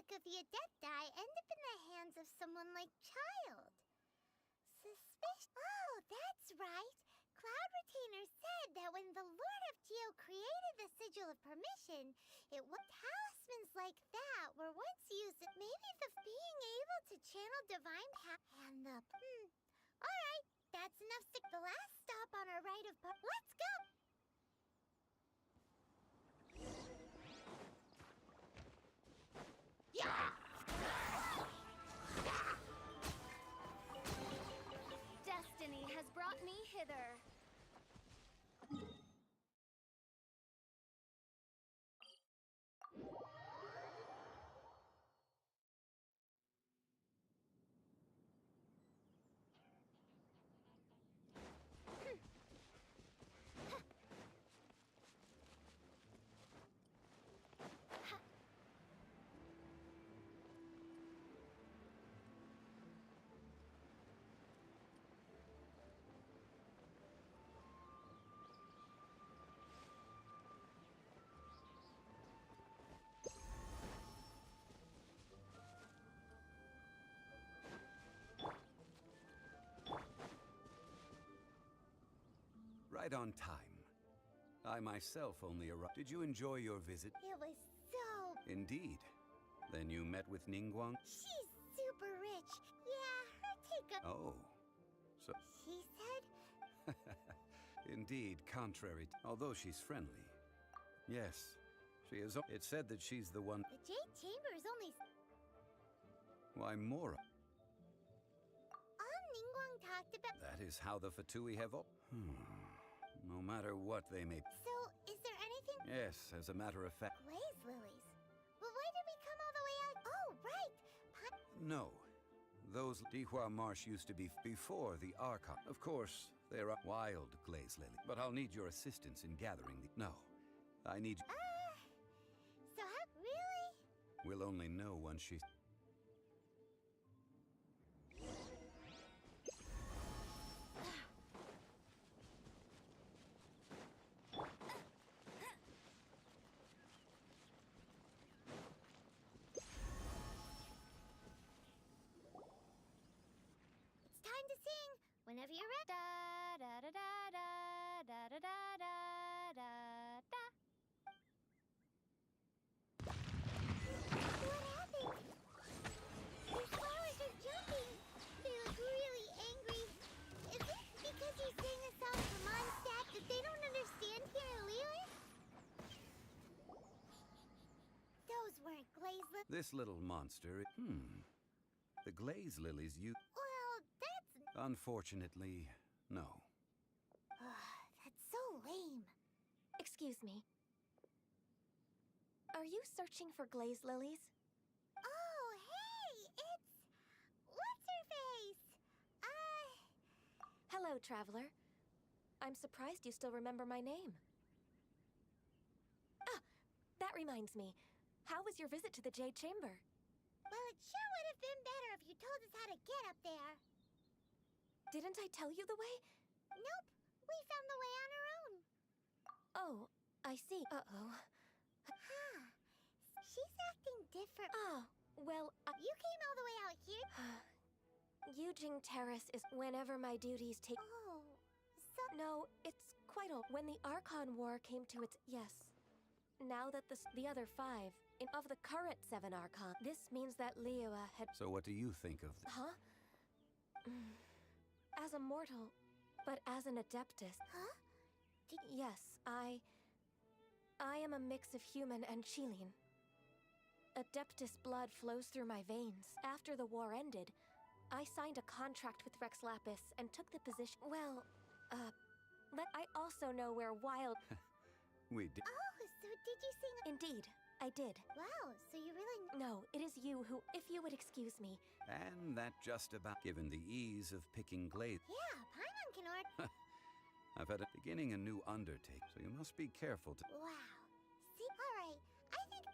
relic of the Adepti end up in the hands of someone like Child? Suspicious. Oh, that's right. Cloud Retainer said that when the Lord of Geo created the Sigil of Permission, it was talismans like that were once used. Maybe the being able to channel divine power and the. Alright, that's enough. The last stop on our rite of. Let's go! Destiny has brought me hither. Right on time. I myself only arrived. Did you enjoy your visit? It was so. Indeed. Then you met with Ningguang? She's super rich. Yeah, her take a. Oh. So. She said. Indeed, contrary. Although she's friendly. Yes. She is. It said that she's the one. The Jade Chamber is only. Why, Mora. All Ningguang talked about. That is how the Fatui have. No matter what they may. So, is there anything? Yes, as a matter of fact. Blaze lilies. Well, why did we come all the way out? Oh, right. No. Those Dihua Marsh used to be before the Archon. Of course, there are wild glaze lily. But I'll need your assistance in gathering the. No. I need. So how. Really? We'll only know once she. Whenever you're ready. Da da da da da da da da da da. What happened? These flowers are jumping. They look really angry. Is it because you sang a song from Mondstadt that they don't understand here in Liyue? Those weren't glaze lilies. This little monster. The glaze lilies you. Well, that's. Unfortunately, no. That's so lame. Excuse me. Are you searching for glaze lilies? Oh, hey! It's. What's her face? Hello, traveler. I'm surprised you still remember my name. Ah! That reminds me. How was your visit to the Jade Chamber? Well, it sure would have been better if you told us how to get up there. Didn't I tell you the way? Nope. We found the way on our own. Oh, I see. Uh-oh. Huh. She's acting different. Ah, well, You came all the way out here? Yujing Terrace is whenever my duties take. Oh, so. No, it's quite old. When the Archon War came to its. Yes. Now that the other 5, of the current 7 Archon, this means that Liyue had. So what do you think of Huh? As a mortal, but as an Adeptus. Huh? Yes, I am a mix of human and chillin. Adeptus blood flows through my veins. After the war ended, I signed a contract with Rex Lapis and took the position. Well, I also know where wild. We did. Oh, so did you sing? Indeed, I did. Wow, so you really. No, it is you who, if you would excuse me. And that just about given the ease of picking glaze. Yeah, Paimon can order. I've had beginning a new undertaking, so you must be careful to. Wow. See, all right. I think.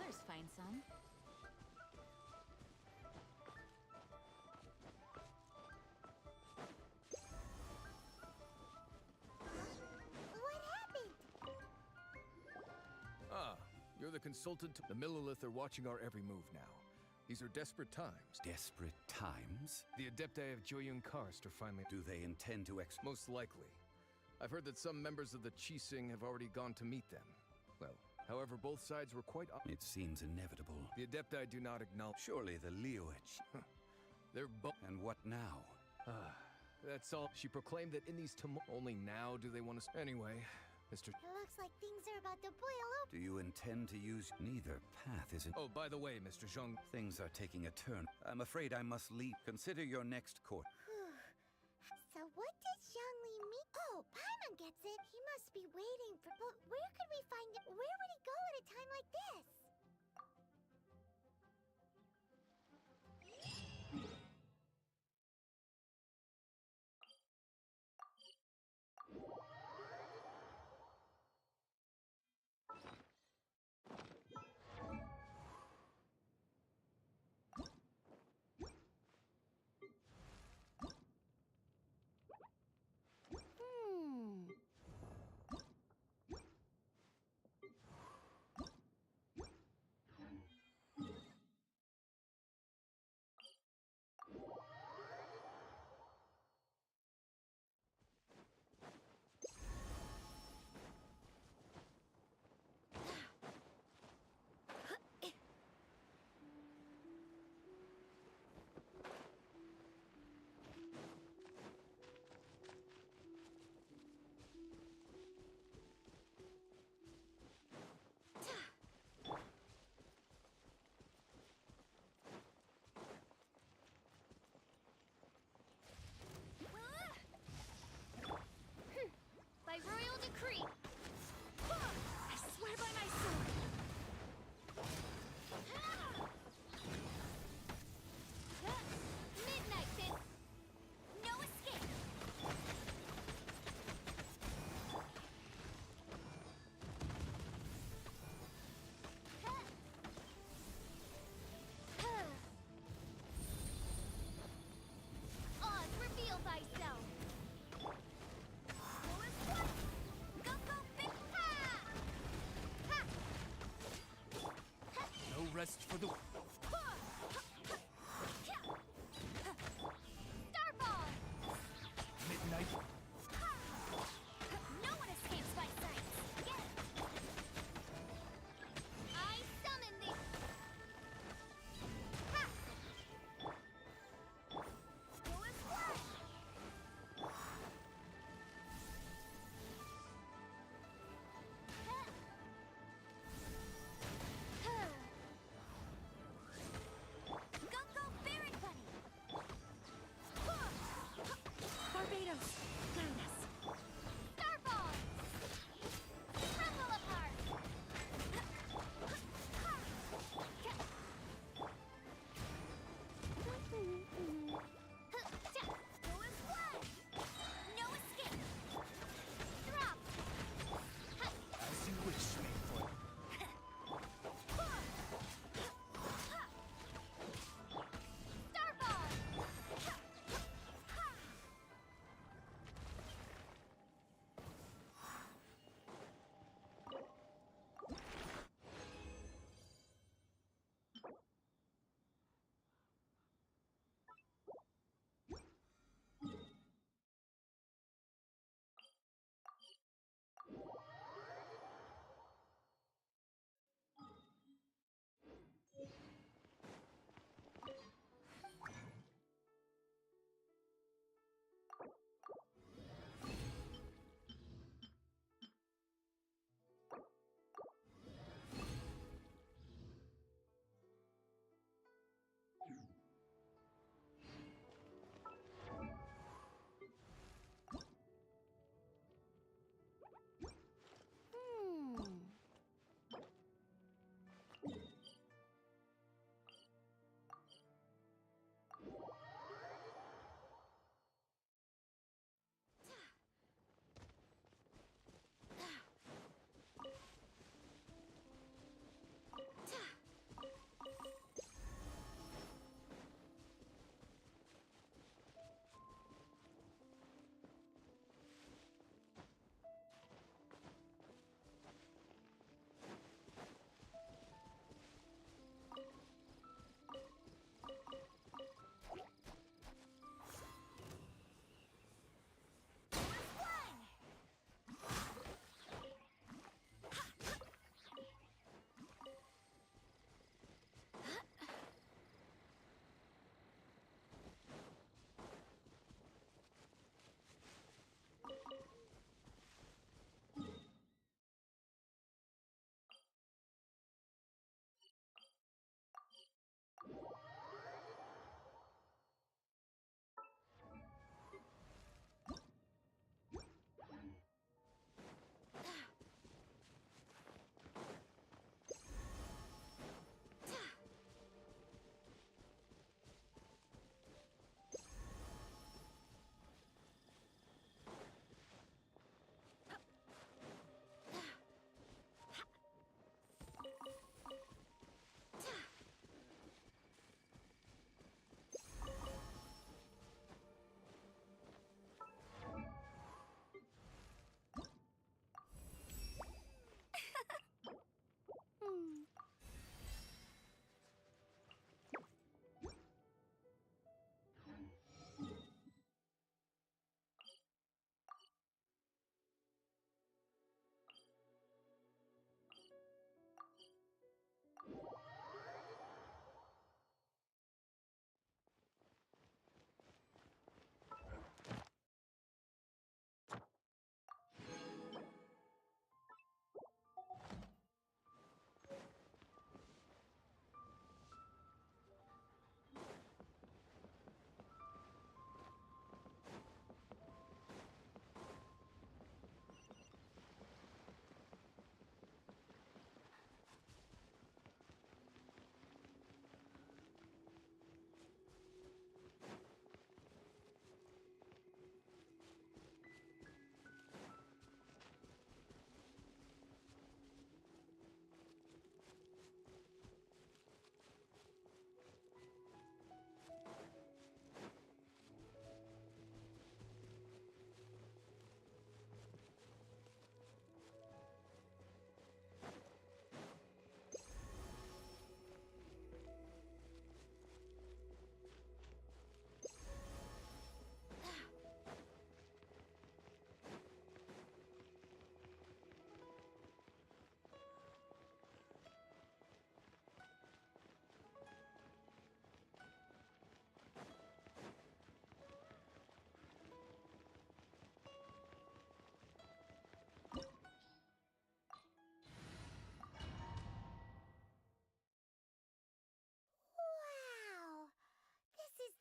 course, fine son. What happened? Ah, you're the consultant. The Millilith are watching our every move now. These are desperate times. Desperate times? The Adepti of Joyun Karst are finally... Do they intend to Most likely. I've heard that some members of the Qixing have already gone to meet them. Well, however, both sides were quite... It seems inevitable. The Adepti do not acknowledge... Surely the Liyue... They're And what now? That's all. She proclaimed that in these only now do they want to... Anyway, Mr. It looks like things are about to boil over. Do you intend to use... Neither path is... Oh, by the way, Mr. Zhang... Things are taking a turn. I'm afraid I must leave. Consider your next course. So what did Zhangli mean? Oh, Paimon gets it. He must be waiting for... But where could we find it? Where would he go at a time like this?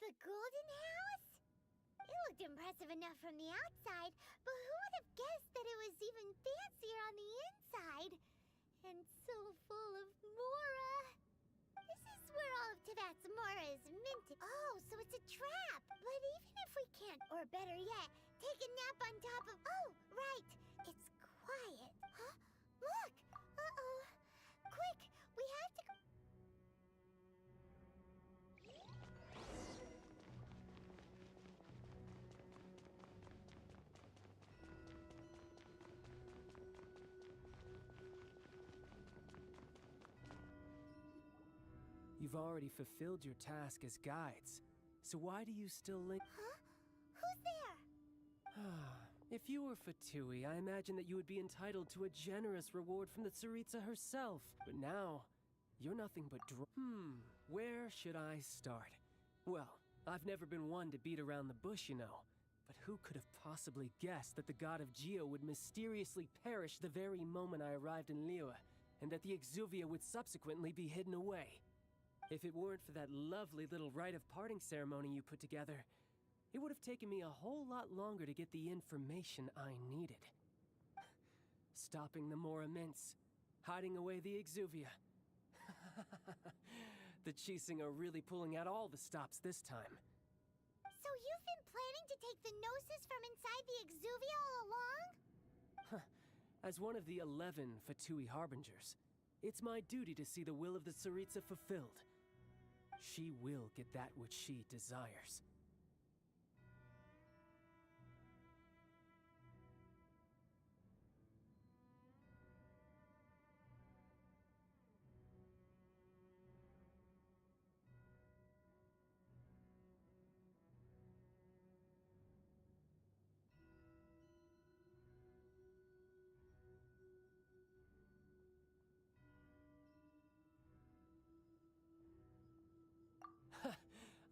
The golden house? It looked impressive enough from the outside, but who would have guessed that it was even fancier on the inside? And so full of Mora. This is where all of Teyvat's Mora is minted. Oh, so it's a trap. But even if we can't, or better yet, take a nap on top of... Oh, right. It's quiet. Huh? Look! Uh-oh. Quick, we have to... You've already fulfilled your task as guides, so why do you still link? Huh? Who's there? If you were Fatui, I imagine that you would be entitled to a generous reward from the Tsaritsa herself. But now, you're nothing but where should I start? Well, I've never been one to beat around the bush, you know. But who could have possibly guessed that the god of Geo would mysteriously perish the very moment I arrived in Liyue, and that the Exuvia would subsequently be hidden away? If it weren't for that lovely little rite of parting ceremony you put together, it would have taken me a whole lot longer to get the information I needed. Stopping the Mora Mints, hiding away the Exuvia. The Qixing are really pulling out all the stops this time. So you've been planning to take the Gnosis from inside the Exuvia all along? As one of the 11 Fatui Harbingers, it's my duty to see the will of the Tsaritsa fulfilled. She will get that which she desires.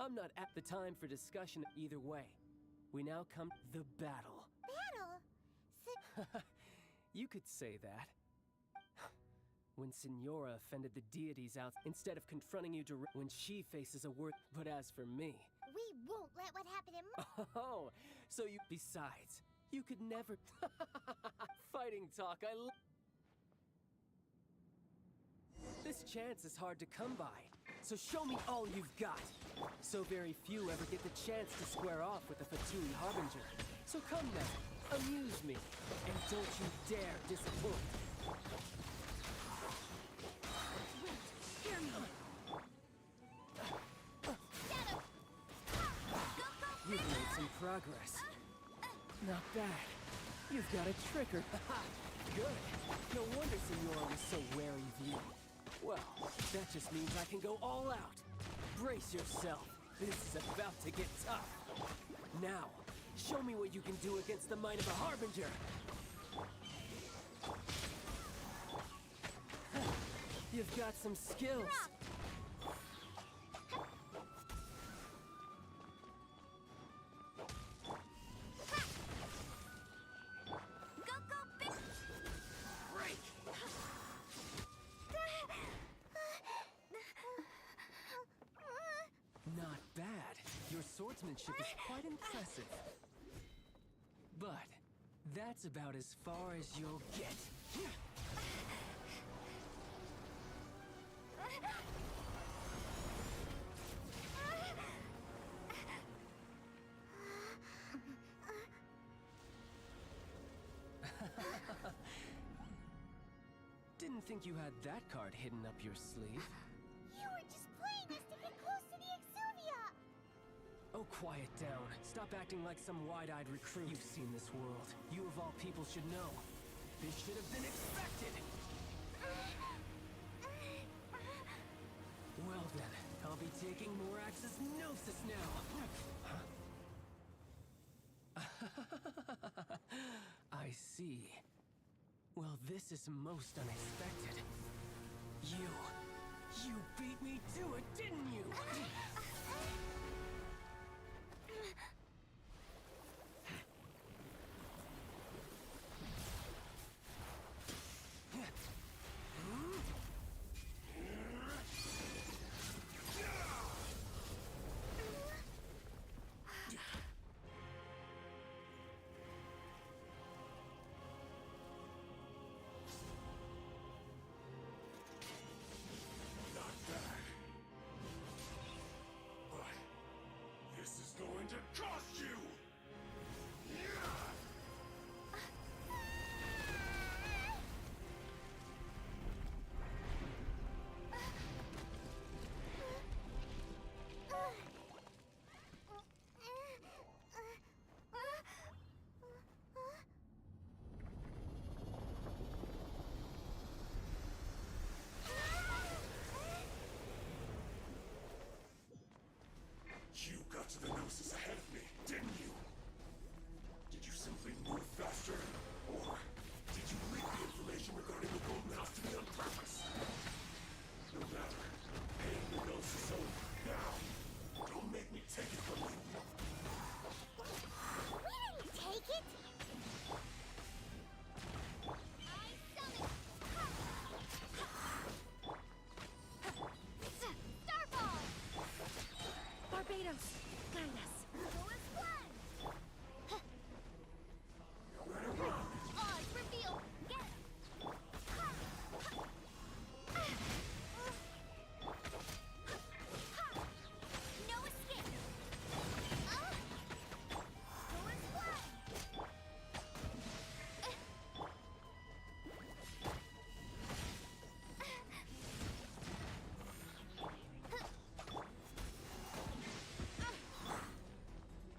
I'm not at the time for discussion either way. We now come to the battle. Battle? You could say that. When Signora offended the deities out, instead of confronting you directly when she faces a word. But as for me... We won't let what happened in... Oh, so you... Besides, you could never... Fighting talk, This chance is hard to come by. So show me all you've got. So very few ever get the chance to square off with the Fatui Harbinger. So come now, amuse me, and don't you dare disappoint. Hear me. You've made some progress. Not bad. You've got a trigger. Good. No wonder Signora was so wary of you. Well, that just means I can go all out. Brace yourself. This is about to get tough. Now, show me what you can do against the might of a Harbinger. You've got some skills. Not bad. Your swordsmanship is quite impressive. But that's about as far as you'll get. Didn't think you had that card hidden up your sleeve. You were just playing us to get close to the Exuvia! Oh, quiet down. Stop acting like some wide-eyed recruit. You've seen this world. You of all people should know. This should have been expected! Well then, I'll be taking Morax's Gnosis now! I see. Well, this is most unexpected. You beat me to it, didn't you?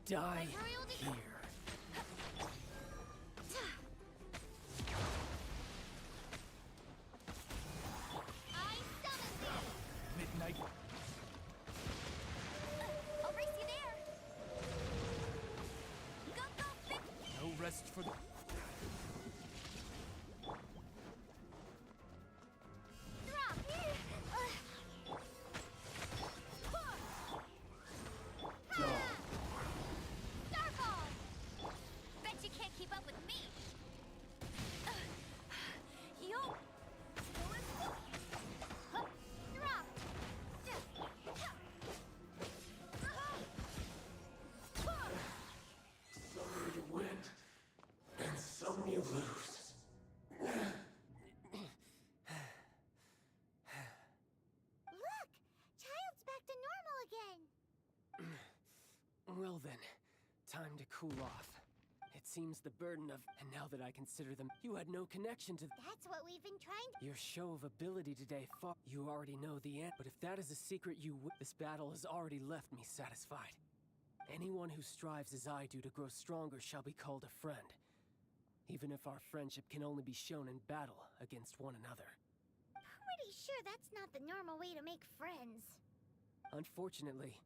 die here. I summon thee! Midnight. I'll race you there! Go, go, big... No rest for the... Drop! Starfall! Bet you can't keep up with me! Yo! Drop! Some you win, and some you lose. Look! Child's back to normal again! Well then, time to cool off. It seems the burden of... And now that I consider them, you had no connection to... That's what we've been trying to... Your show of ability today far... You already know the end. But if that is a secret this battle has already left me satisfied. Anyone who strives as I do to grow stronger shall be called a friend. Even if our friendship can only be shown in battle against one another. Pretty sure that's not the normal way to make friends. Unfortunately,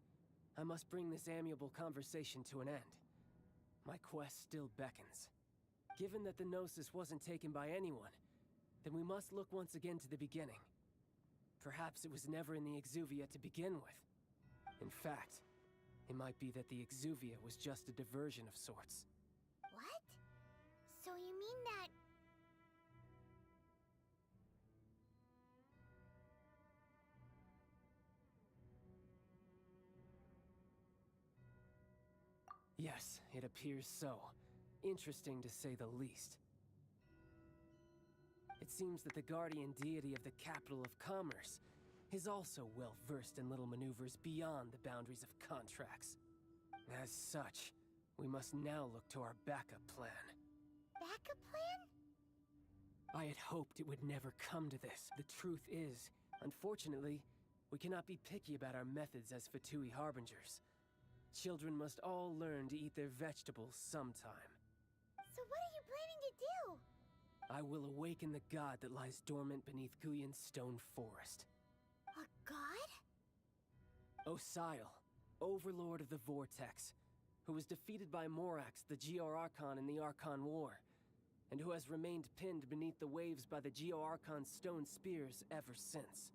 I must bring this amiable conversation to an end. My quest still beckons. Given that the Gnosis wasn't taken by anyone, then we must look once again to the beginning. Perhaps it was never in the Exuvia to begin with. In fact, it might be that the Exuvia was just a diversion of sorts. What? So you mean that... Yes, it appears so. Interesting to say the least. It seems that the guardian deity of the capital of commerce is also well versed in little maneuvers beyond the boundaries of contracts. As such, we must now look to our backup plan. Backup plan? I had hoped it would never come to this. The truth is, unfortunately, we cannot be picky about our methods as Fatui Harbingers. Children must all learn to eat their vegetables sometime. So what are you planning to do? I will awaken the god that lies dormant beneath Guyun's stone forest. A god? Osial, overlord of the Vortex, who was defeated by Morax, the Geo Archon in the Archon War, and who has remained pinned beneath the waves by the Geo Archon's stone spears ever since.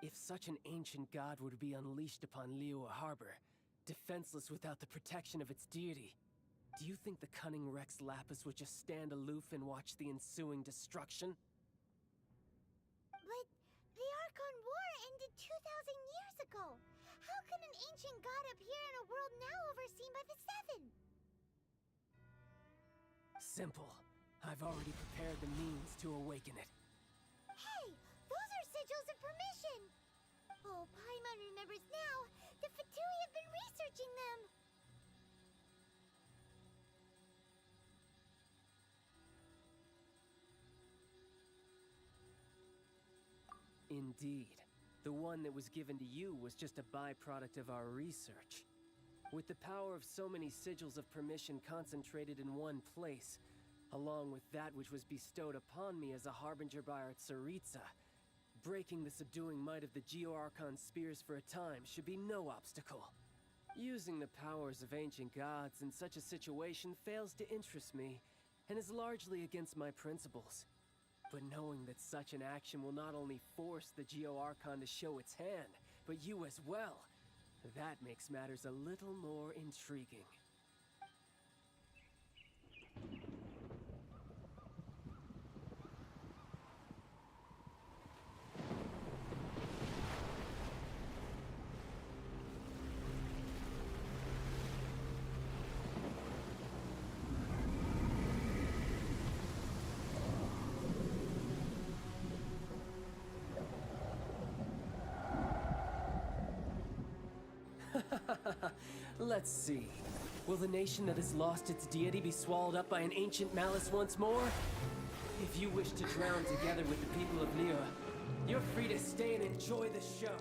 If such an ancient god were to be unleashed upon Liyue Harbor, defenseless without the protection of its deity, do you think the cunning Rex Lapis would just stand aloof and watch the ensuing destruction? But the Archon War ended 2,000 years ago. How can an ancient god appear in a world now overseen by the Seven? Simple. I've already prepared the means to awaken it. Hey, those are sigils of permission! Oh, Paimon remembers now. The Fatui have been researching them. Indeed. The one that was given to you was just a byproduct of our research. With the power of so many sigils of permission concentrated in one place, along with that which was bestowed upon me as a harbinger by our Tsaritsa, breaking the subduing might of the Geo Archon spears for a time should be no obstacle. Using the powers of ancient gods in such a situation fails to interest me, and is largely against my principles. But knowing that such an action will not only force the Geo Archon to show its hand, but you as well, that makes matters a little more intriguing. Let's see. Will the nation that has lost its deity be swallowed up by an ancient malice once more? If you wish to drown together with the people of Liyue, you're free to stay and enjoy the show.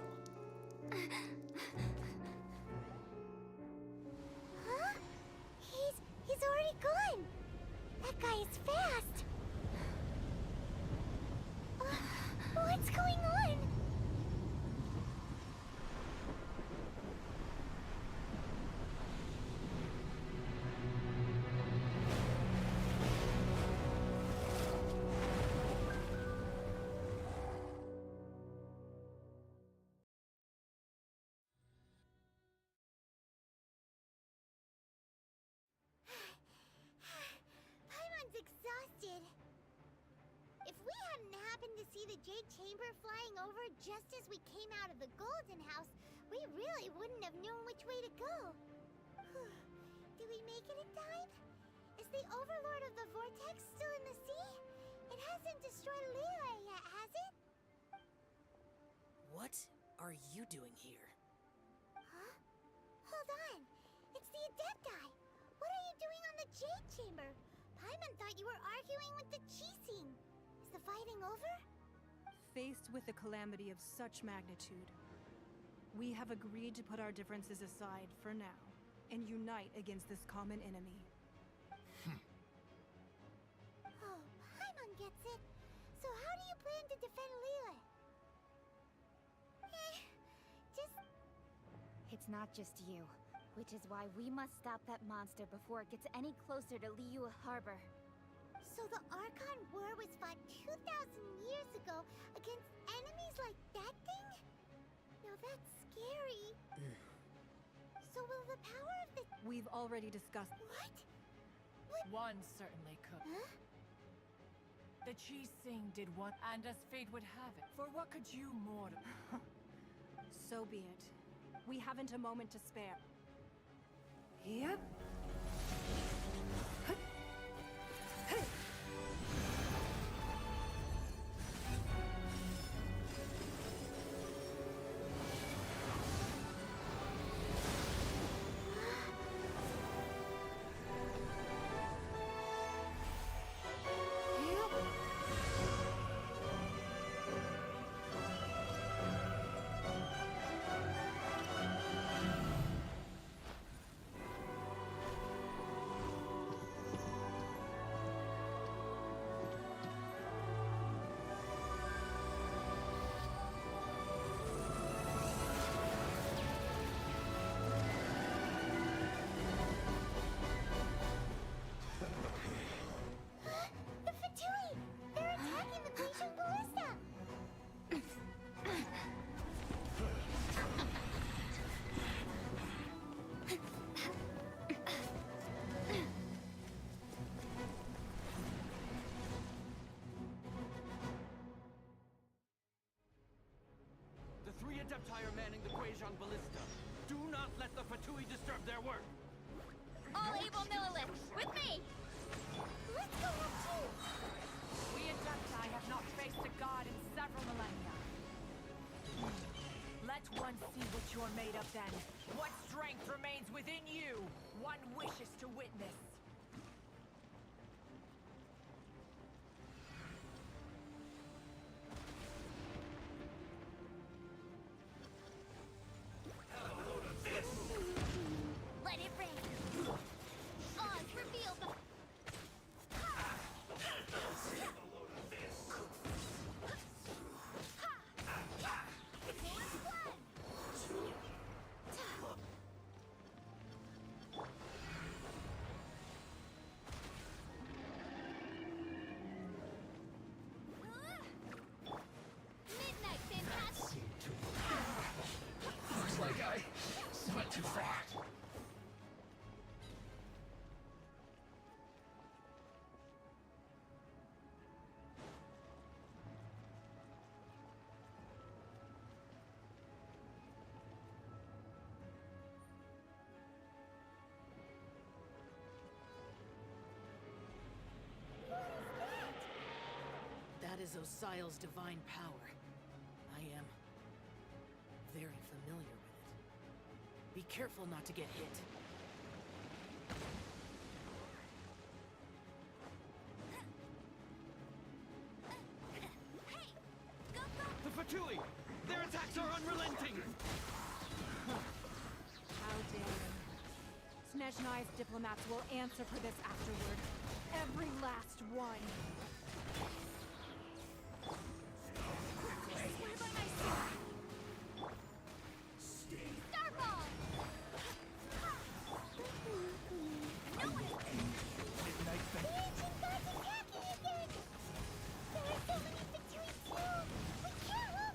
Huh? It's fast! What's going on? Paimon's exhausted. If we hadn't happened to see the Jade Chamber flying over just as we came out of the Golden House, we really wouldn't have known which way to go. Did we make it in time? Is the Overlord of the Vortex still in the sea? It hasn't destroyed Liyue yet, has it? What are you doing here? Huh? Hold on. It's the Adepti. What are you doing on the Jade Chamber? Paimon thought you were arguing with the Qixing. Is the fighting over? Faced with a calamity of such magnitude, we have agreed to put our differences aside for now and unite against this common enemy. Oh, Paimon gets it. So how do you plan to defend Liyue? It's not just you, which is why we must stop that monster before it gets any closer to Liyue Harbor. So the Archon War was fought 2,000 years ago against enemies like that thing? Now that's scary. So will the power of the... We've already discussed... What? One certainly could. Huh? The Qixing did what, and as fate would have it. For what could you more... So be it. We haven't a moment to spare. Yep. Adepti are manning the Guizhong Ballista. Do not let the Fatui disturb their work. All able Millilith, with me! Let's go up too! We Adepti have not faced a god in several millennia. Let one see what you're made of then. What strength remains within you? One wishes to witness. Let it rain! Oz, reveal the... Midnight Fantastic! Looks like I went too far. That is Osial's divine power. I am very familiar with it. Be careful not to get hit. The Fatui! Their attacks are unrelenting! How dare you? Snezhnai's diplomats will answer for this afterward. Every last one. Swear by my sword! Starball! No one Midnight The ancient gods attacking again! There are so many between two! We can't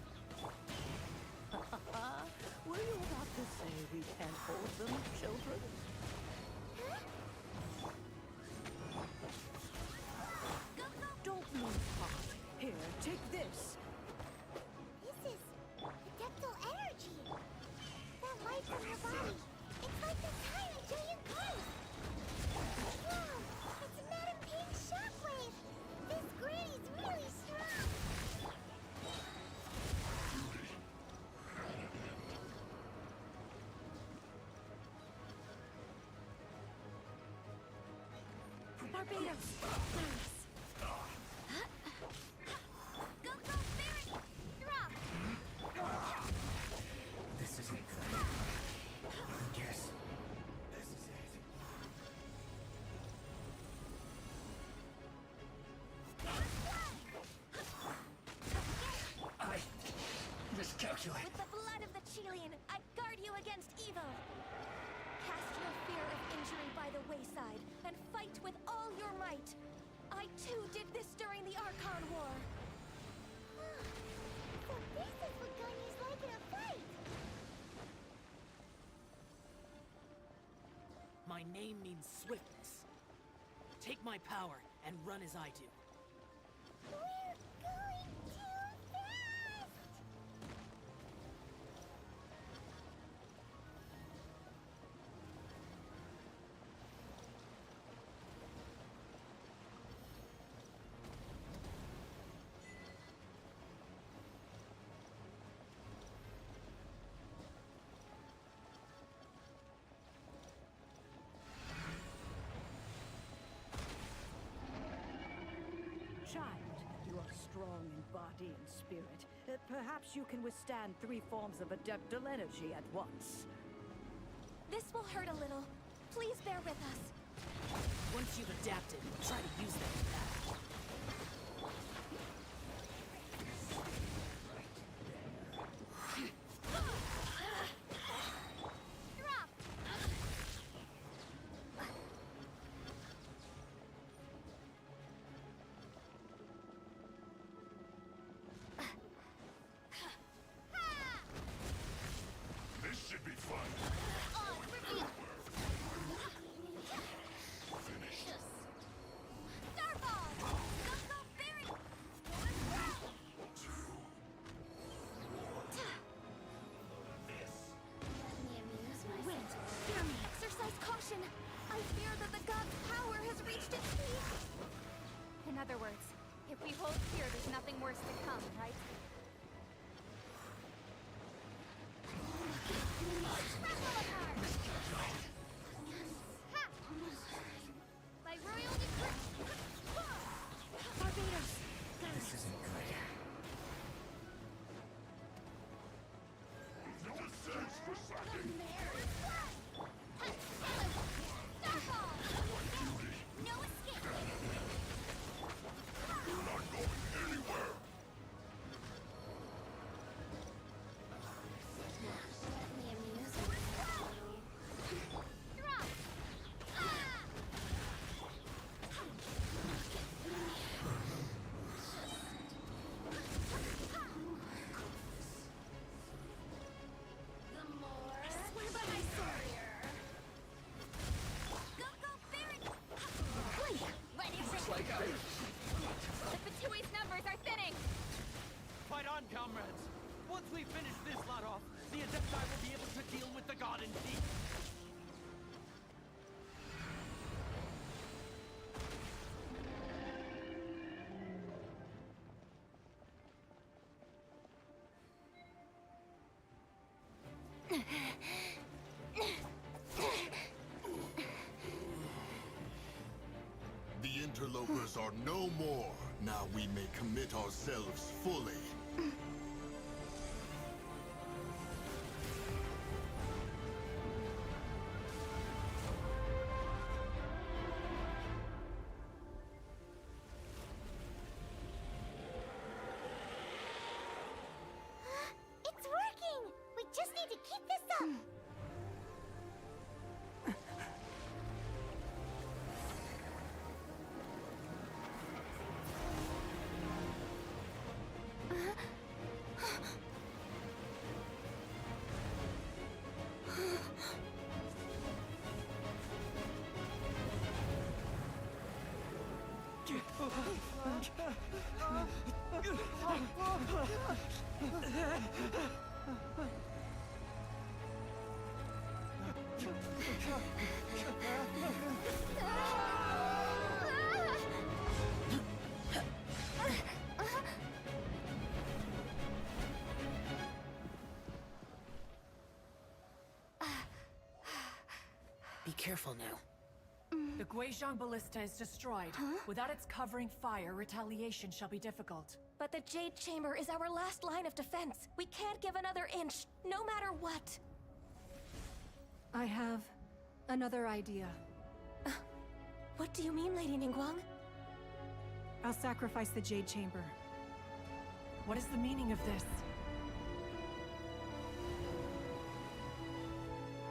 Were you about to say we can't hold them, children? Don't lose heart. Here, take this. This is adeptal energy! That light from her body, it's like the time of giant cars! Wow! It's Madame Ping's shockwave! This granny's really strong! Barbados! Thanks. Go, Barret! Drop! This isn't good. I guess this is it. I miscalculated. With the blood of the chillin, I guard you against evil. Cast your fear of injury by the wayside and fight with all your might. I too did this during the Archon War. So this is what Ganyu's like in a fight! My name means swiftness. Take my power and run as I do. We're going too fast! Child, you are strong in body and spirit. Perhaps you can withstand 3 forms of adeptal energy at once. This will hurt a little. Please bear with us. Once you've adapted, try to use them in battle. Drop! This should be fun. On, reveal! Finished. Starball! Go, Barret! Wait, hear me. Exercise caution. I fear that the god's power has reached its peak. In other words, if we hold here, there's nothing worse to come, right? Ha! By royal decree! Barbados! This isn't good. No sense for slacking. Starball! No escape! You're not going anywhere. Drop! Ah! Swear by my sword. Go, Barret! Let it rip! Like I... The Fatui's numbers are thinning! Fight on, comrades! Once we finish this lot off, the Adepti will be able to deal with the god in peace. The interlopers are no more. Now we may commit ourselves fully. Be careful now. The Guizhong Ballista is destroyed. Without its covering fire, retaliation shall be difficult. But the Jade Chamber is our last line of defense. We can't give another inch, no matter what. I have another idea. What do you mean, Lady Ningguang? I'll sacrifice the Jade Chamber. What is the meaning of this?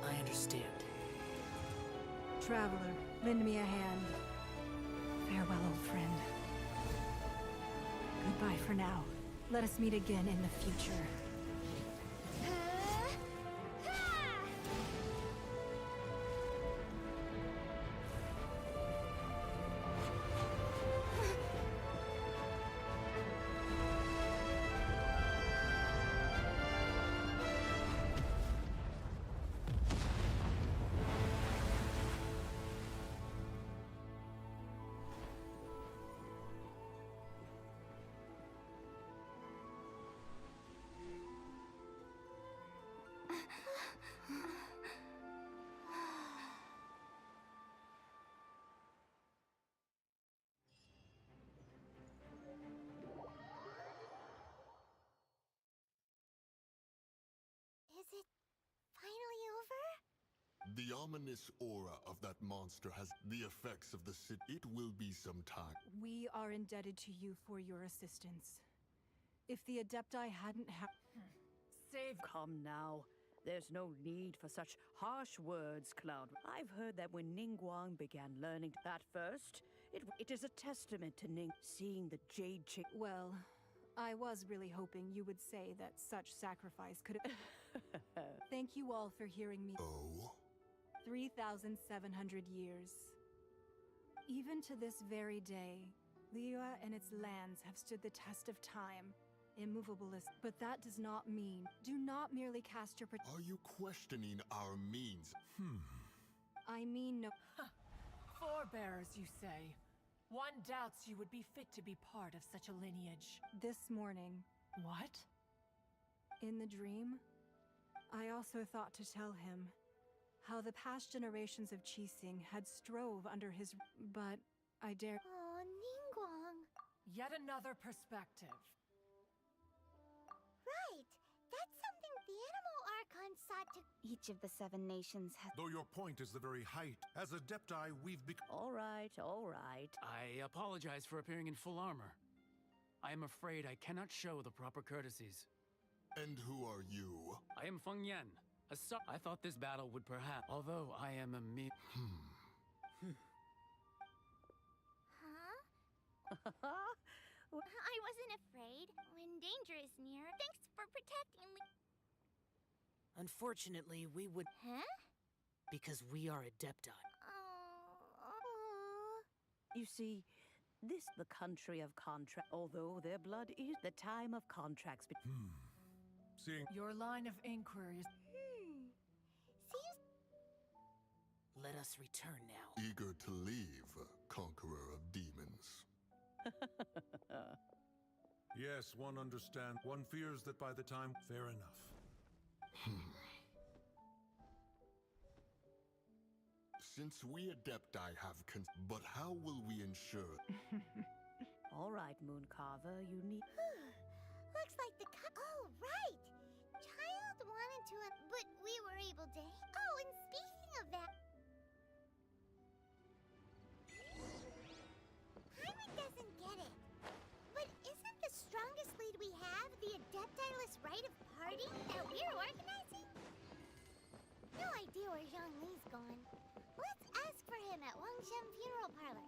I understand. Traveler, lend me a hand. Farewell, old friend. Goodbye for now. Let us meet again in the future. Is it finally over? The ominous aura of that monster has the effects of the city. It will be some time. We are indebted to you for your assistance. If the Adepti hadn't Save. Come now. There's no need for such harsh words, Cloud. I've heard that when Ningguang began learning that first, it is a testament to Ning seeing the Jade Chick. Well, I was really hoping you would say that such sacrifice could have... Thank you all for hearing me. Oh? 3,700 years. Even to this very day, Liyue and its lands have stood the test of time. Immovable is... But that does not mean... Do not merely cast your... Are you questioning our means? I mean no... Forebears, you say. One doubts you would be fit to be part of such a lineage. This morning... What? In the dream, I also thought to tell him how the past generations of Qixing had strove under his... But I dare... Oh, Ningguang. Yet another perspective. Right. That's something the Animal Archon sought to... Each of the 7 nations has... Though your point is the very height. As Adepti, we've become... All right, all right. I apologize for appearing in full armor. I am afraid I cannot show the proper courtesies. And who are you? I am Feng Yan. I thought this battle would perhaps... Although I am a me... Huh? I wasn't afraid. When danger is near, thanks for protecting me. Unfortunately, we would... Huh? Because we are Adepti. Oh. You see, this the country of contract. Although their blood is the time of contracts. Seeing... Your line of inquiry is... Seems... Let us return now. Eager to leave, conqueror of demons. Yes, one understands. One fears that by the time... Fair enough. Since we Adepti have but how will we ensure... All right, Mooncarver, you need... Looks like the Oh, right! Child wanted to... But we were able to... Oh, and speaking of that... Hyman doesn't get it. But isn't the strongest lead we have the Adeptiless rite of parting that we're organizing? No idea where Zhang Li's gone. Let's ask for him at Wangshen Funeral Parlor.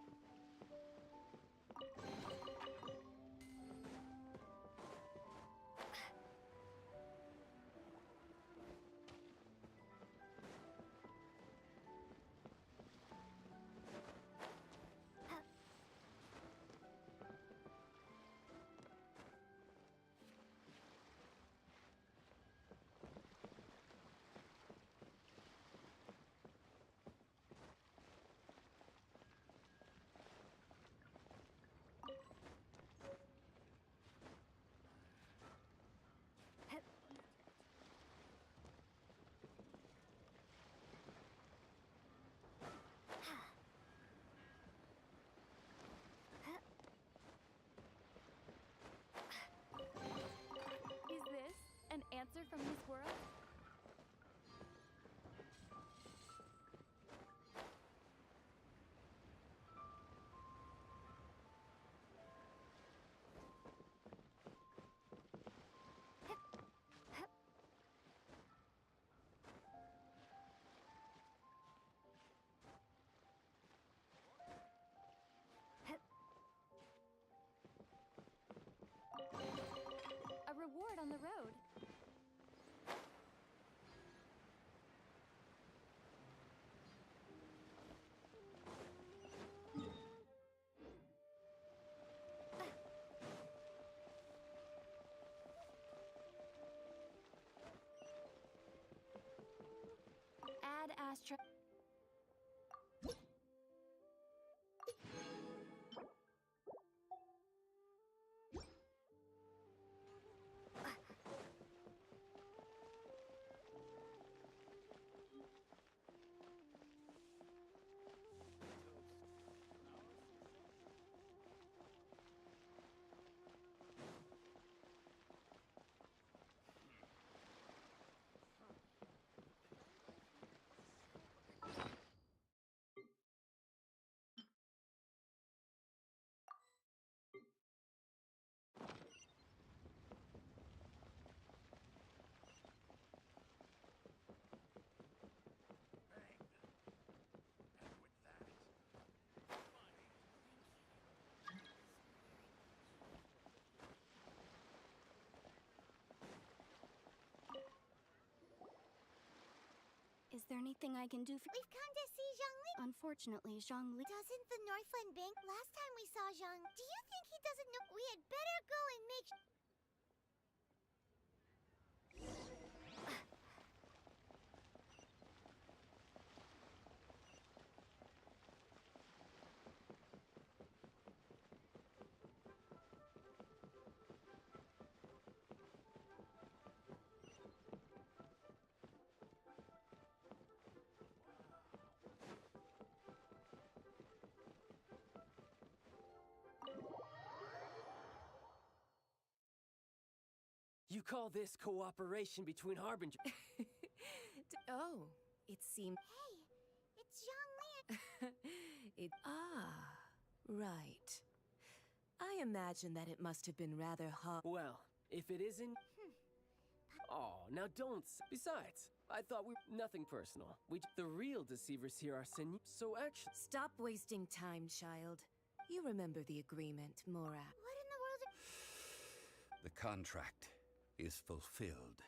Is there anything I can do for— We've come to see Zhongli. Unfortunately, Zhongli— Doesn't the Northland Bank? Last time we saw Zhang, do you think he doesn't know? We had better go and make You call this cooperation between Harbinger? Oh, it seemed. Hey, it's Zhongli. Right. I imagine that it must have been rather hard. Well, if it isn't. Oh, now don't. Besides, I thought nothing personal. The real deceivers here are so actually. Stop wasting time, child. You remember the agreement, Mora. What in the world? The contract is fulfilled.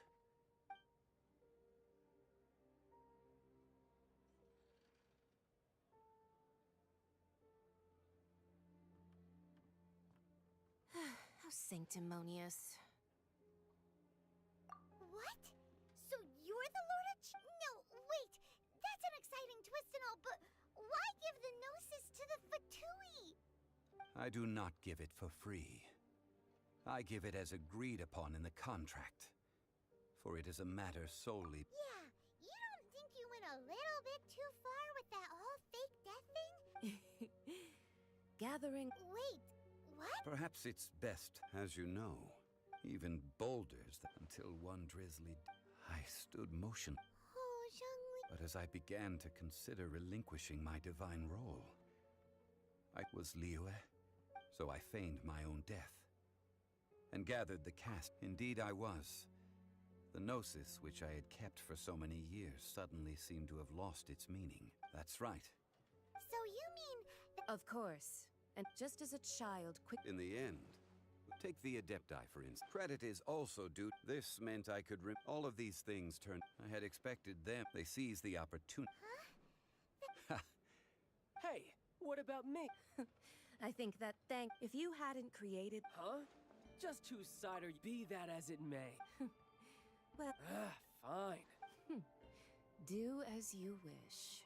How sanctimonious. What? So you're the Lord of No, wait. That's an exciting twist and all, but why give the Gnosis to the Fatui? I do not give it for free. I give it as agreed upon in the contract. For it is a matter solely— Yeah, you don't think you went a little bit too far with that whole fake death thing? Gathering— Wait, what? Perhaps it's best, as you know, even boulders until one drizzly I stood motion. Oh, Zhongli. But as I began to consider relinquishing my divine role, I was Liyue, so I feigned my own death and gathered the cast. Indeed I was. The Gnosis, which I had kept for so many years, suddenly seemed to have lost its meaning. That's right. So you mean— Of course. And just as a child, In the end, take the Adepti, for instance. Credit is also due. This meant I could all of these things turned. I had expected them. They seized the opportunity. Huh? Hey, what about me? I think that if you hadn't created— Huh? Just two-sider, be that as it may. Well— Fine. Do as you wish.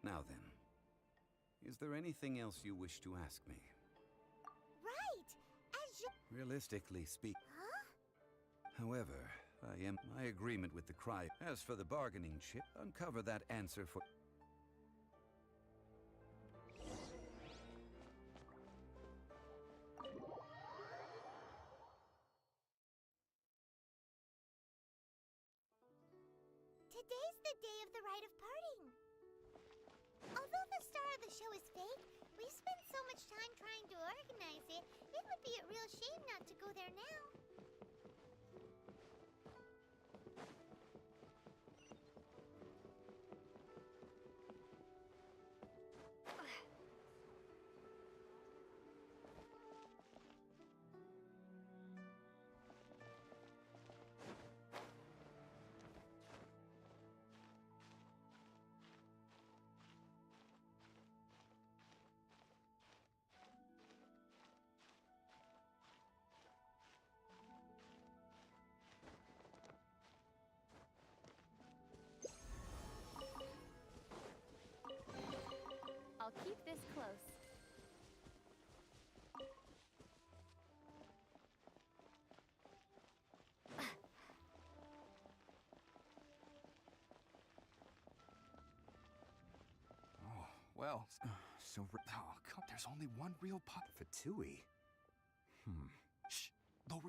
Now then, is there anything else you wish to ask me? Right! As you— Realistically speaking. Huh? However, my agreement with the cry. As for the bargaining chip, uncover that answer for— Today's the day of the rite of parting. Although the star of the show is fake, we spent so much time trying to organize it, it would be a real shame not to go there now. Well, oh, God, there's only one real pot. Fatui. Shh. Lower.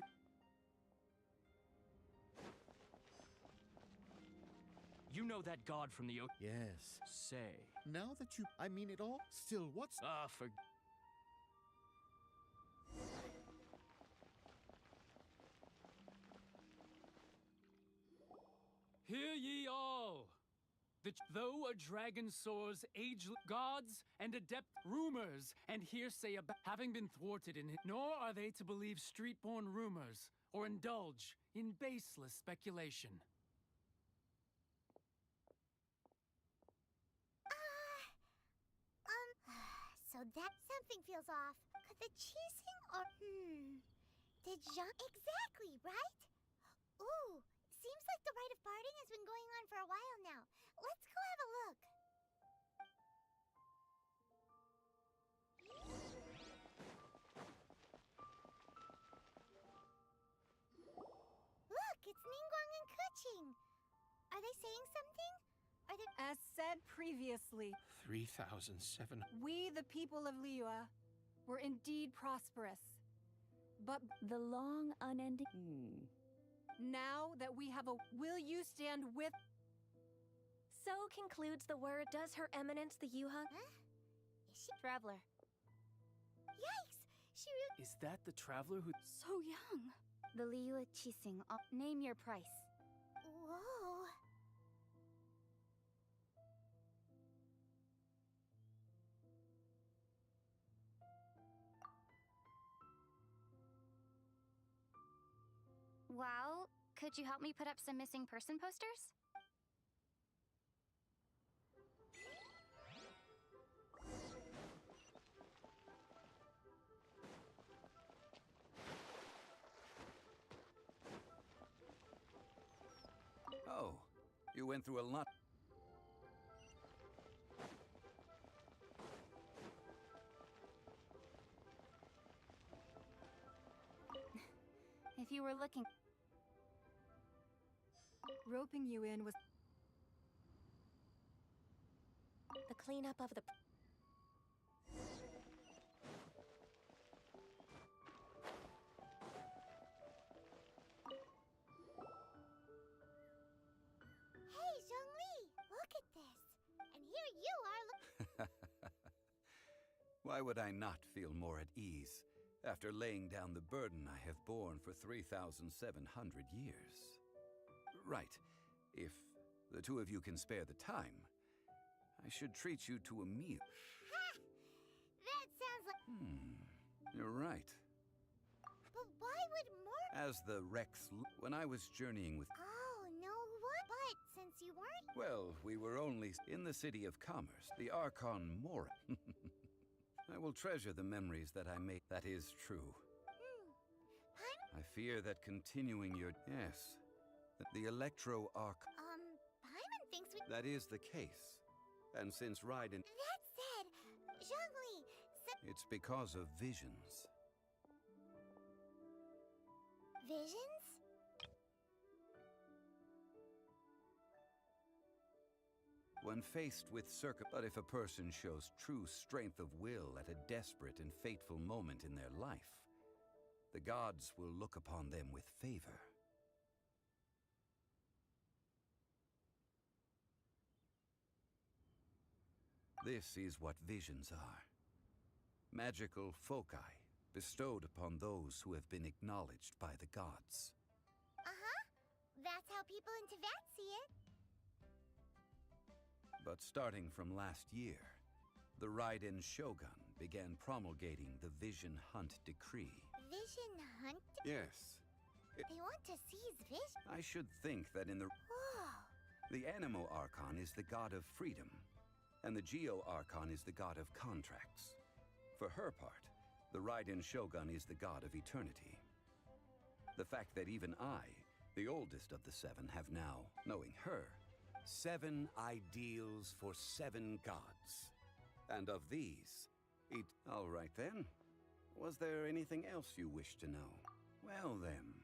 You know that god from the ocean? Yes. Say. Now that you... I mean it all. Still, what's... For... Hear ye all! Though a dragon soars ageless gods and adept rumors and hearsay about having been thwarted in it, nor are they to believe street-born rumors or indulge in baseless speculation. So that something feels off. Could the cheesing or did Jean exactly, right? Ooh, seems like the rite of parting has been going on for a while now. Let's go have a look. Look, it's Ningguang and Kuching. Are they saying something? Are they... As said previously, 3,007. we, the people of Liyue, were indeed prosperous. But The long, unending... now that we have a... Will you stand with... So concludes the word. Does Her Eminence the Yuha? Huh? Is she... Traveler. Yikes! She really... Is that the traveler who... So young. The Liyue Qixing. Name your price. Whoa. Well, could you help me put up some missing person posters? Oh, you went through a lot. If you were looking... Roping you in was... The cleanup of the... Hey, Zhongli! Look at this! And here you are Why would I not feel more at ease after laying down the burden I have borne for 3,700 years? Right. If the two of you can spare the time, I should treat you to a meal. Ha! That sounds like... You're right. But why would more... As the Rex, when I was journeying with... Oh, no, what? But since you weren't... Well, we were only in the city of commerce, the Archon Mora. I will treasure the memories that I made. That is true. I fear that continuing your... Yes. The Electro Arc... Paimon thinks we... That is the case. And since Raiden... That said, Zhongli... It's because of visions. Visions? When faced with But if a person shows true strength of will at a desperate and fateful moment in their life, the gods will look upon them with favor. This is what visions are. Magical foci bestowed upon those who have been acknowledged by the gods. Uh-huh. That's how people in Teyvat see it. But starting from last year, the Raiden Shogun began promulgating the Vision Hunt Decree. Vision Hunt? Yes. They want to seize vision? I should think that in the... Whoa. The Animo Archon is the god of freedom, and the Geo Archon is the god of contracts. For her part, the Raiden Shogun is the god of eternity. The fact that even I, the oldest of the seven, have now, knowing her, 7 ideals for 7 gods. And of these, all right then. Was there anything else you wish to know? Well then.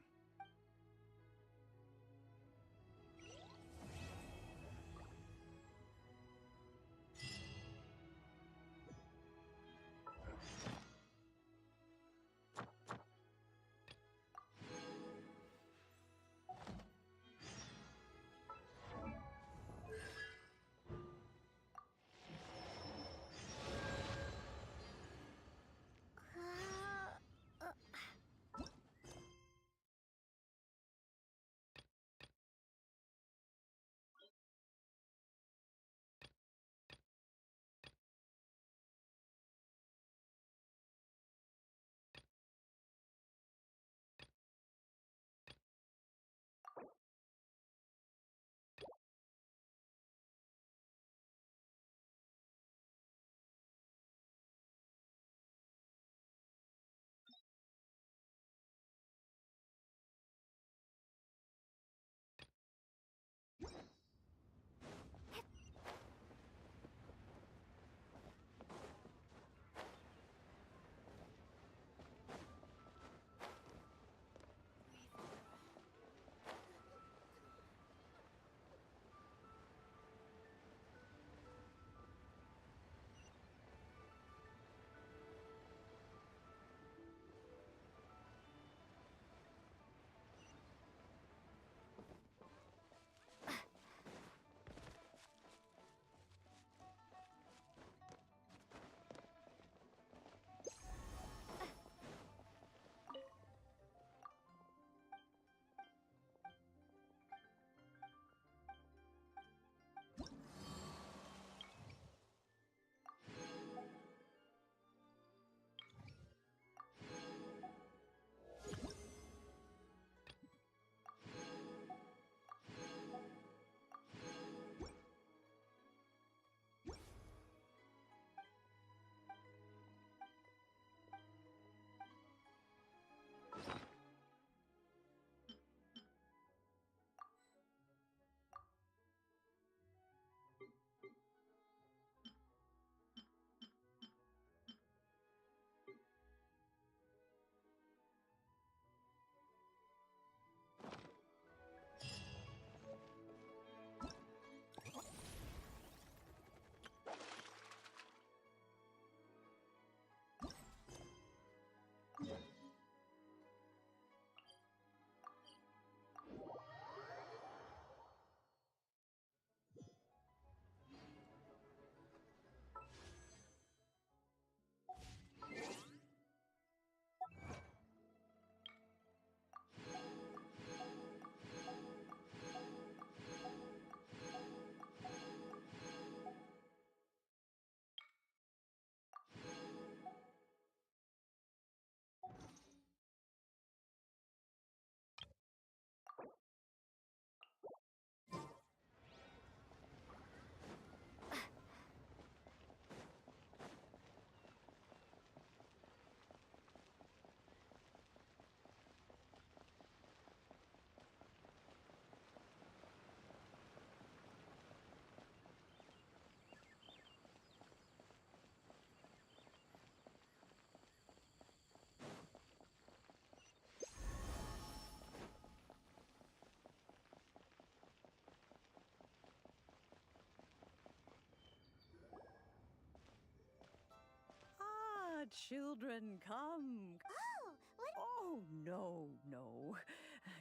children, come. Oh, what? Oh, no, no.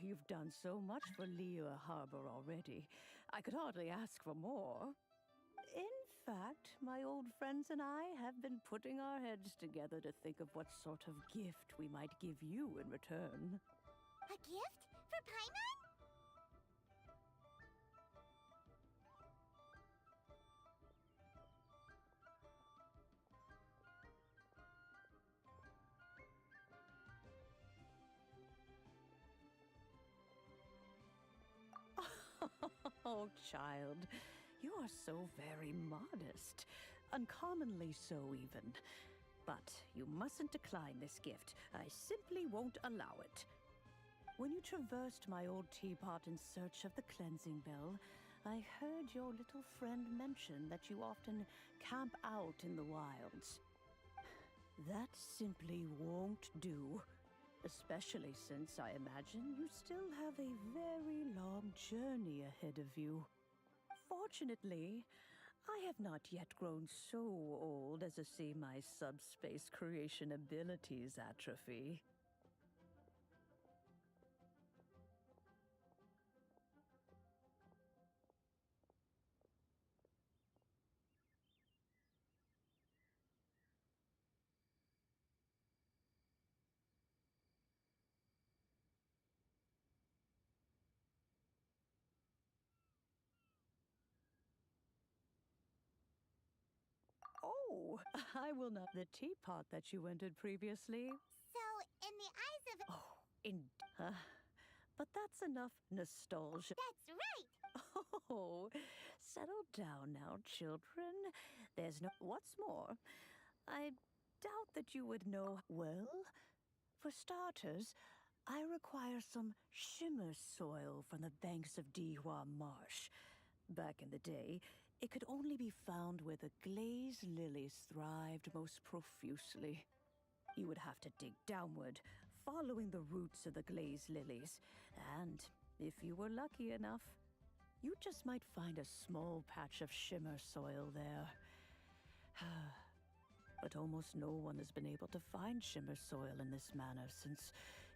You've done so much for Liyue Harbor already. I could hardly ask for more. In fact, my old friends and I have been putting our heads together to think of what sort of gift we might give you in return. A gift? For Paimon? Oh, child, you are so very modest. Uncommonly so, even. But you mustn't decline this gift. I simply won't allow it. When you traversed my old teapot in search of the cleansing bell, I heard your little friend mention that you often camp out in the wilds. That simply won't do. Especially since I imagine you still have a very long journey ahead of you. Fortunately, I have not yet grown so old as to see my subspace creation abilities atrophy. Oh, I will not. The teapot that you entered previously. So, in the eyes of... Oh, but that's enough nostalgia. That's right! Oh, settle down now, children. There's no... What's more, I doubt that you would know... Well, for starters, I require some shimmer soil from the banks of Dihua Marsh. Back in the day, it could only be found where the glaze lilies thrived most profusely. You would have to dig downward, following the roots of the glaze lilies, and if you were lucky enough, you just might find a small patch of shimmer soil there. But almost no one has been able to find shimmer soil in this manner since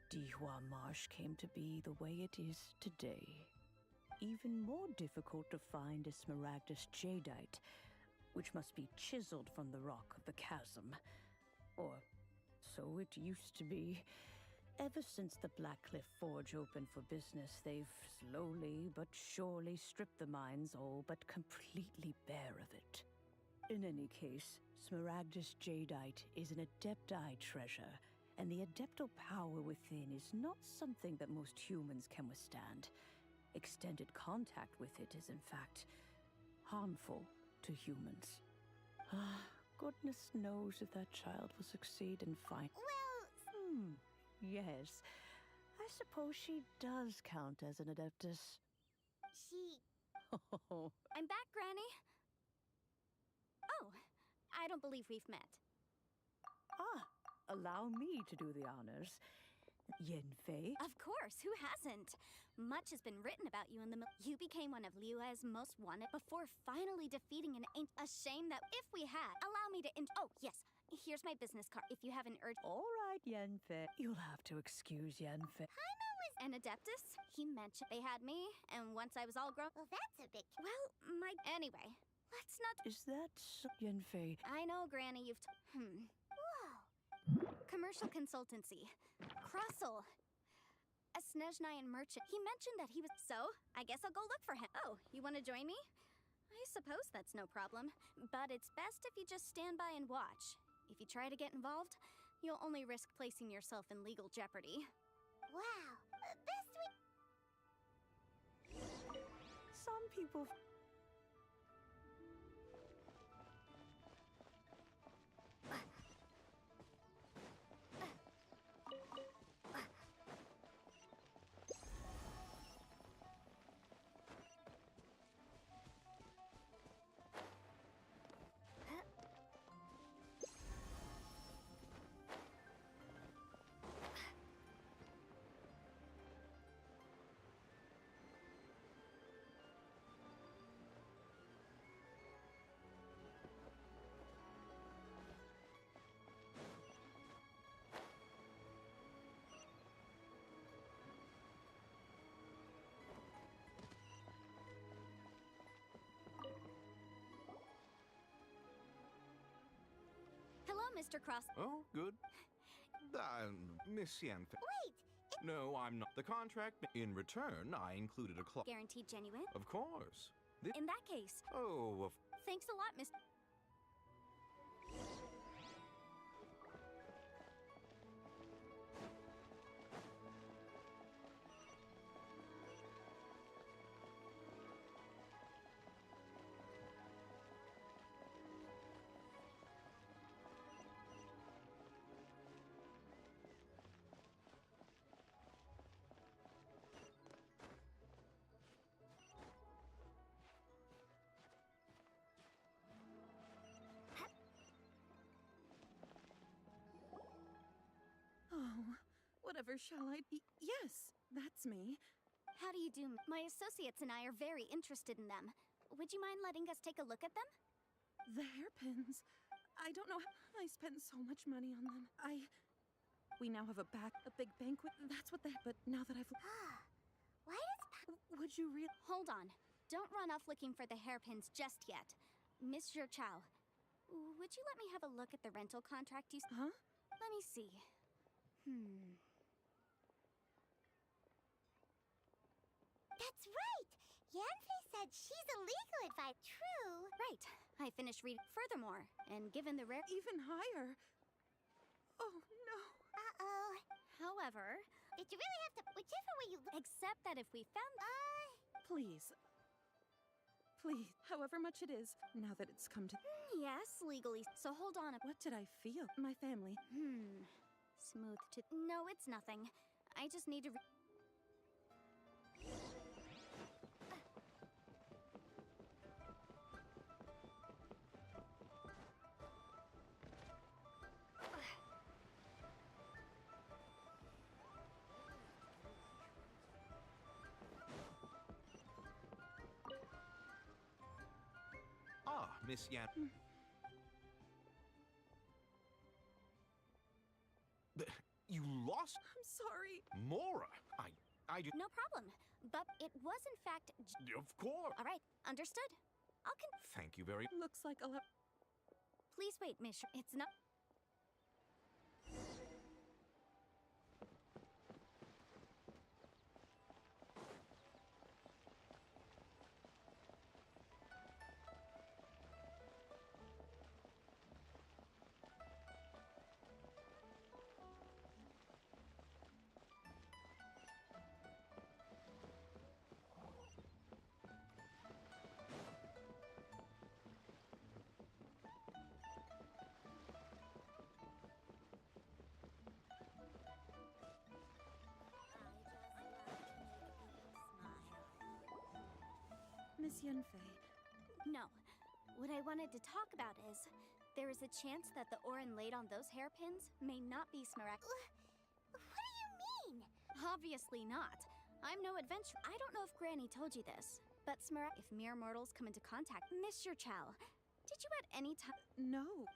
Dihua Marsh came to be the way it is today. Even more difficult to find is Smaragdus jadeite, which must be chiseled from the rock of the chasm. Or so it used to be. Ever since the Blackcliff Forge opened for business, they've slowly but surely stripped the mines all but completely bare of it. In any case, Smaragdus jadeite is an Adepti treasure, and the Adeptal power within is not something that most humans can withstand. Extended contact with it is, in fact, harmful to humans. Goodness knows if that child will succeed in finding... Well... Yes. I suppose she does count as an Adeptus. She... Oh. I'm back, Granny. Oh, I don't believe we've met. Allow me to do the honors. Yenfei? Of course, who hasn't? Much has been written about you in the You became one of Liyue's most wanted before finally defeating an a shame that if we had. Allow me to Oh, yes. Here's my business card. If you have an urge... All right, Yenfei. You'll have to excuse Yenfei. Paimon was an Adeptus. He mentioned they had me, and once I was all grown... Well, that's a bit... Well, Anyway, let's not... Is that so, Yenfei? I know, Granny, you've... Whoa. Commercial consultancy. Crossel. A Snezhnayan merchant. He mentioned that he was... So, I guess I'll go look for him. Oh, you want to join me? I suppose that's no problem. But it's best if you just stand by and watch. If you try to get involved, you'll only risk placing yourself in legal jeopardy. Wow. Best we... Some people... Mr. Cross. Oh, good. Miss Yanfei. Wait! No, I'm not. The contract. In return, I included a clause. Guaranteed genuine? Of course. In that case. Oh, Thanks a lot, Miss. Oh, whatever shall I be? Yes, that's me. How do you do? My associates and I are very interested in them. Would you mind letting us take a look at them? The hairpins. I don't know how I spent so much money on them. We now have a big banquet. That's what but now that I've... Why does... Would you Hold on. Don't run off looking for the hairpins just yet. Miss Chow, would you let me have a look at the rental contract you... Huh? Let me see. That's right! Yanfei said she's a legal advice. True. Right. I finished reading. Furthermore, and given the rare... Even higher. Oh, no. Uh-oh. However... Did you really have to... Whichever way you look... Except that if we found... Please. Please, however much it is, now that it's come to... Yes, legally. So hold on. What did I feel? My family. Smooth to... No, it's nothing. I just need to... Miss Yan. You lost? I'm sorry. Mora, I just... No problem. But it was in fact... Of course. All right, understood. Thank you very... Looks like I'll have... Please wait, Miss. It's not... Miss Yanfei. No. What I wanted to talk about is, there is a chance that the Orin laid on those hairpins may not be Smaragd. What do you mean? Obviously not. I'm no adventurer. I don't know if Granny told you this, but if mere mortals come into contact, Mr. Chow, did you at any time... No.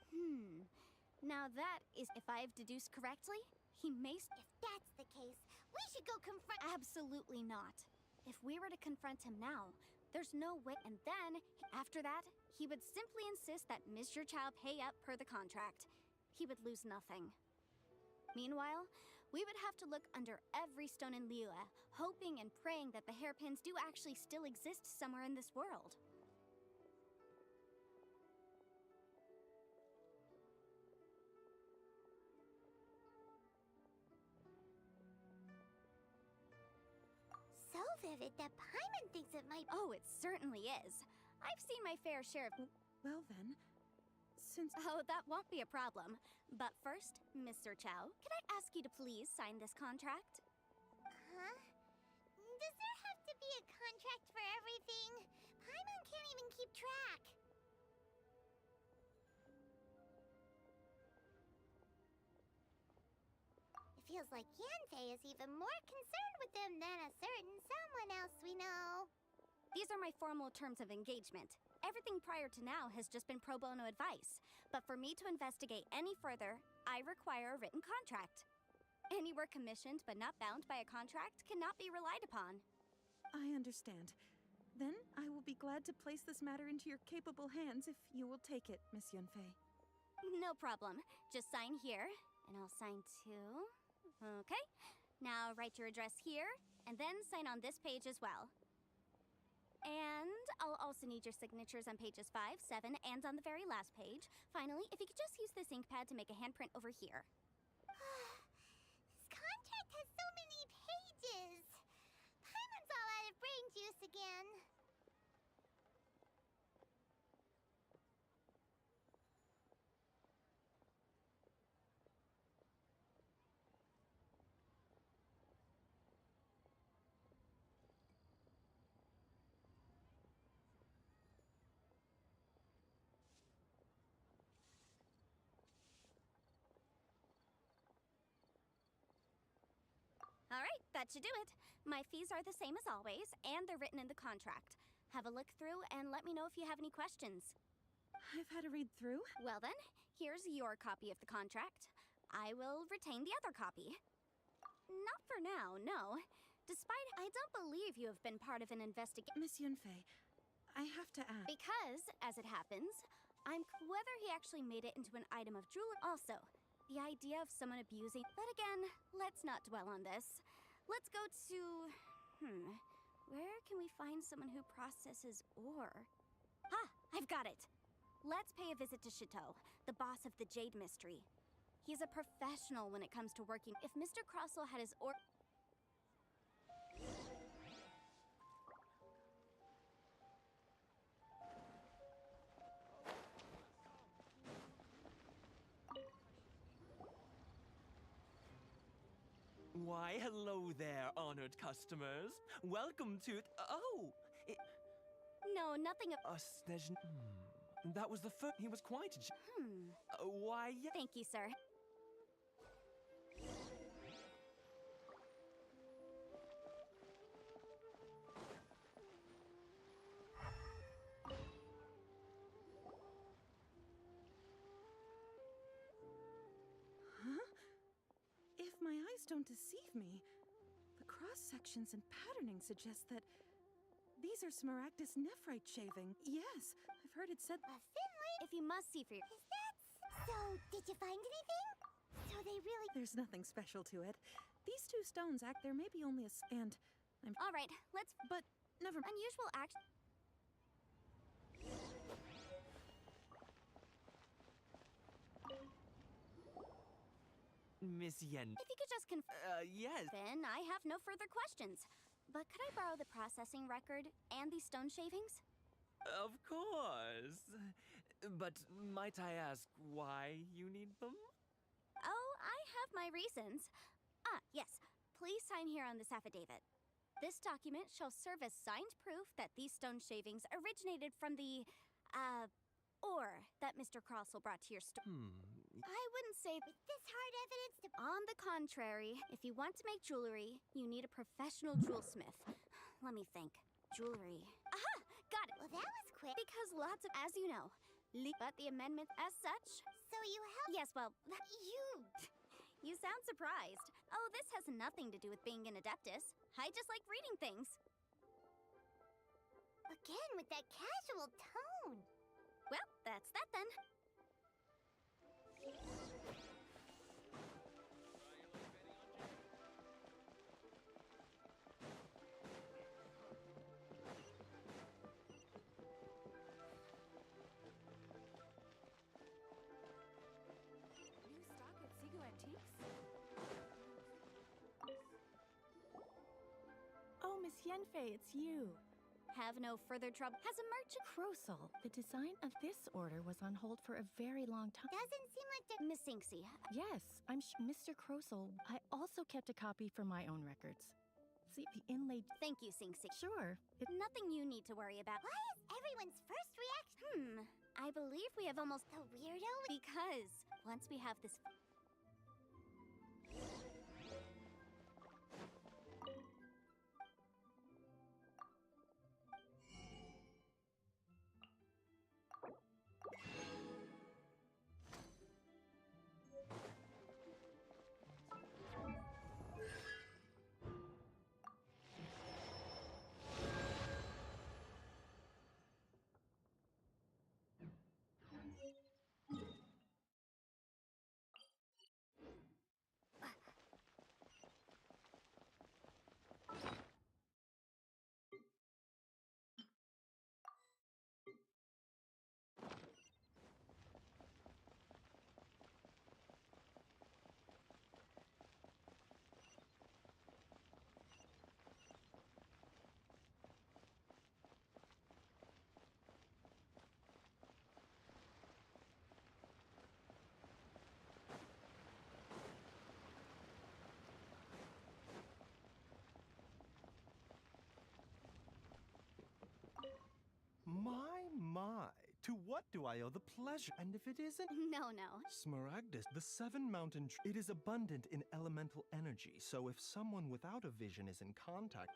Now that is, if I've deduced correctly, he may... If that's the case, we should go confront... Absolutely not. If we were to confront him now, there's no way. And then, after that, he would simply insist that Mr. Chow pay up per the contract. He would lose nothing. Meanwhile, we would have to look under every stone in Liyue, hoping and praying that the hairpins do actually still exist somewhere in this world. So vivid that Paimon thinks it might... Oh, it certainly is. I've seen my fair share of... Well then, since... Oh, that won't be a problem. But first, Mr. Chow, could I ask you to please sign this contract? Huh? Does there have to be a contract for everything? Paimon can't even keep track. It feels like Yanfei is even more concerned with them than a certain someone else we know. These are my formal terms of engagement. Everything prior to now has just been pro bono advice. But for me to investigate any further, I require a written contract. Any work commissioned but not bound by a contract cannot be relied upon. I understand. Then I will be glad to place this matter into your capable hands if you will take it, Miss Yanfei. No problem. Just sign here, and I'll sign too. Okay. Now write your address here, and then sign on this page as well. And I'll also need your signatures on pages 5, 7, and on the very last page. Finally, if you could just use this ink pad to make a handprint over here. This contract has so many pages. Paimon's all out of brain juice again. All right, that should do it. My fees are the same as always, and they're written in the contract. Have a look through and let me know if you have any questions. I've had a read through. Well then, here's your copy of the contract. I will retain the other copy. Not for now, no. Despite, I don't believe you have been part of an investigation. Miss Yunfei, I have to ask. Because, as it happens, whether he actually made it into an item of jewelry. Also, the idea of someone abusing. But again, let's not dwell on this. Let's go to. Where can we find someone who processes ore? Ah, I've got it. Let's pay a visit to Chateau, the boss of the Jade Mystery. He's a professional when it comes to working. If Mr. Crossell had his ore. Why, hello there, honored customers. Welcome to. No, nothing of. That was the first. He was quite. Why? Thank you, sir. If my eyes don't deceive me, the cross-sections and patterning suggest that these are Smaragdus nephrite shaving. Yes, I've heard it said. A Finley? If you must see for your. Is that so? Did you find anything? So they really. There's nothing special to it. These two stones act. There may be only a. And I'm. All right, let's. But never. Unusual action. Miss Yen. If you could just yes. Then I have no further questions. But could I borrow the processing record and these stone shavings? Of course. But might I ask why you need them? Oh, I have my reasons. Yes. Please sign here on this affidavit. This document shall serve as signed proof that these stone shavings originated from the, ore that Mr. Crossell brought to your store. I wouldn't say with this hard evidence to. On the contrary, if you want to make jewelry, you need a professional jewelsmith. Let me think. Jewelry. Aha! Got it! Well, that was quick. Because lots of, as you know, but the amendment as such. So you helped. Yes, well, you sound surprised. Oh, this has nothing to do with being an adeptus. I just like reading things. Again, with that casual tone. Well, that's that then. New stock at Sigu Antiques? Oh, Miss Yenfei, it's you. Have no further trouble. Has a merchant. Crossell, the design of this order was on hold for a very long time. Doesn't seem like the. Miss Inksy. Yes, Mr. Crossell. I also kept a copy for my own records. See, the inlaid. Thank you, Sinksy. Sure. Nothing you need to worry about. Why is everyone's first reaction? I believe we have almost. The weirdo? Because once we have this. To what do I owe the pleasure? And if it isn't... No. Smaragdus, the seven mountain tree. It is abundant in elemental energy, so if someone without a vision is in contact...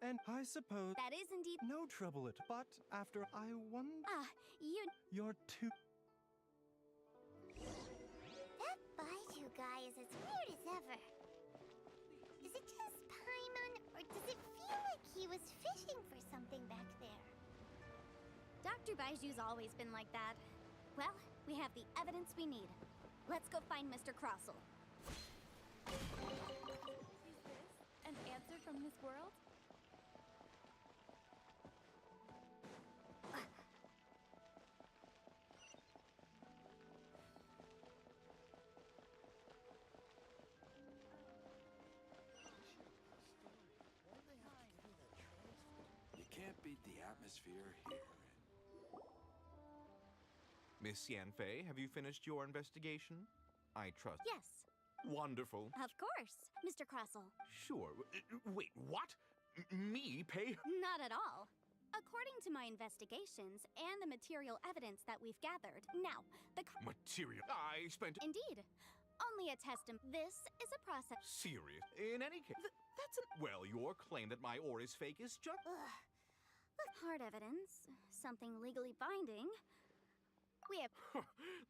And I suppose... That is indeed... No trouble at... But after I wonder... You're too... That Baiju guy is as weird as ever. Is it just Paimon, or does it feel like he was fishing for something back there? Dr. Baiju's always been like that. Well, we have the evidence we need. Let's go find Mr. Crossel. Is this an answer from this world? You can't beat the atmosphere here. Miss Yanfei, have you finished your investigation? I trust. Yes. Wonderful. Of course, Mr. Crossel. Sure. Wait, what? Me pay? Not at all. According to my investigations and the material evidence that we've gathered, now, the Material? I spent... Indeed. Only a testim. This is a process. Serious? In any case... That's an... Well, your claim that my ore is fake is just... Hard evidence. Something legally binding. We have...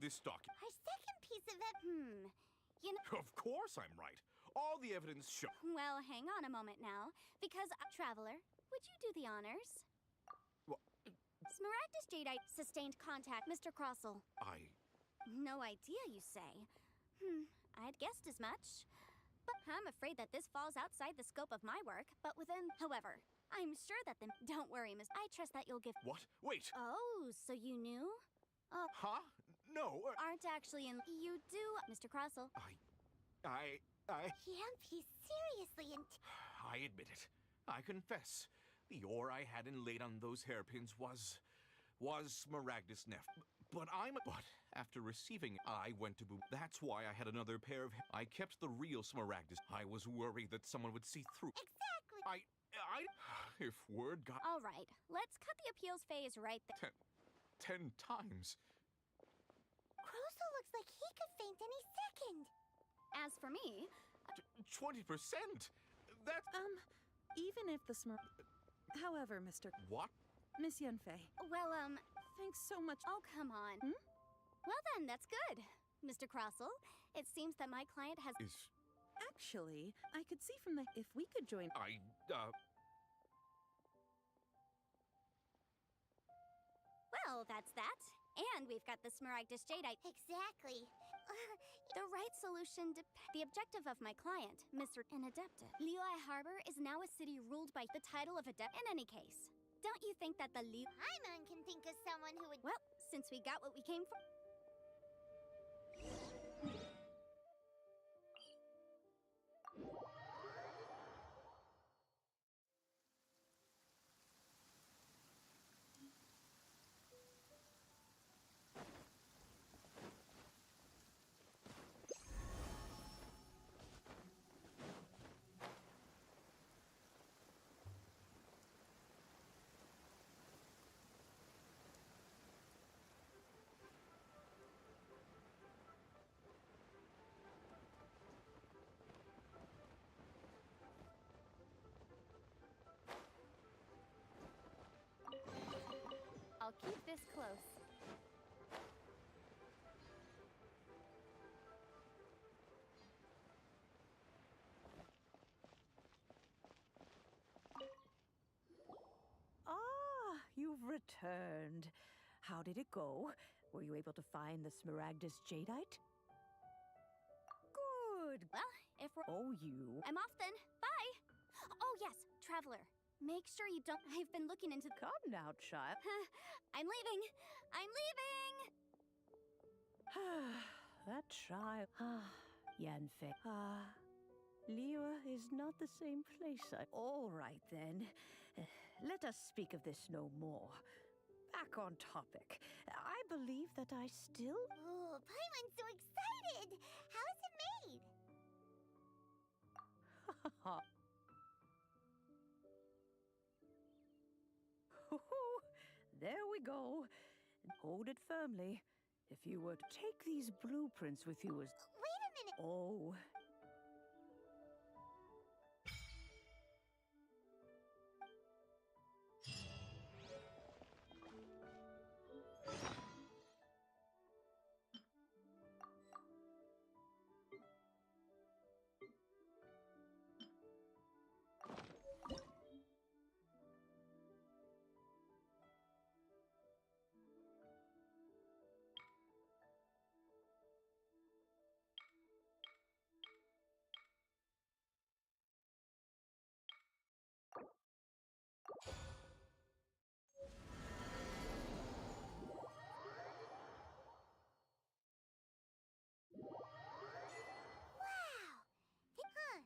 This document... Our second piece of it... You know... Of course I'm right. All the evidence show... Well, hang on a moment now. Because, Traveler, would you do the honors? What? Smaragdus Jadeite sustained contact, Mr. Crossel. No idea, you say? I'd guessed as much. But I'm afraid that this falls outside the scope of my work, but within... However, I'm sure that the... Don't worry, Miss... I trust that you'll give... What? Wait! Oh, so you knew? Huh? No. Aren't actually in... You do, Mr. Crossel. I... Can't be seriously I admit it. I confess. The ore I had inlaid on those hairpins was Smaragdus Neft. But after receiving it, I went to boot. That's why I had another pair of... I kept the real Smaragdus. I was worried that someone would see through. Exactly. If word got... All right, let's cut the appeals phase right there. 10 times. Crossel looks like he could faint any second. As for me... 20%? That's... Even if the However, Mr. What? Miss Yanfei. Well, Thanks so much. Oh, come on. Well then, that's good. Mr. Crossel, it seems that my client has... Actually, I could see from the... If we could join... Well, that's that. And we've got the Smaragdus Jadeite. Exactly. The right solution the objective of my client, Mr. Inadepta. Liyue Harbor is now a city ruled by the title of Adept. In any case, don't you think that the Paimon can think of someone who would... Well, since we got what we came for... I'll keep this close. You've returned. How did it go? Were you able to find the Smaragdus Jadeite? Good. Well, if we're... Oh, you. I'm off then. Bye! Oh, yes, Traveler. Make sure you don't... I've been looking into... Come now, child. I'm leaving! I'm leaving! That child. Yanfei. Liyue is not the same place. All right, then. Let us speak of this no more. Back on topic. I believe that I still... Oh, Paimon's so excited! How is it made? There we go. Hold it firmly. If you were to take these blueprints with you as... Wait a minute! Oh. Wow! Huh.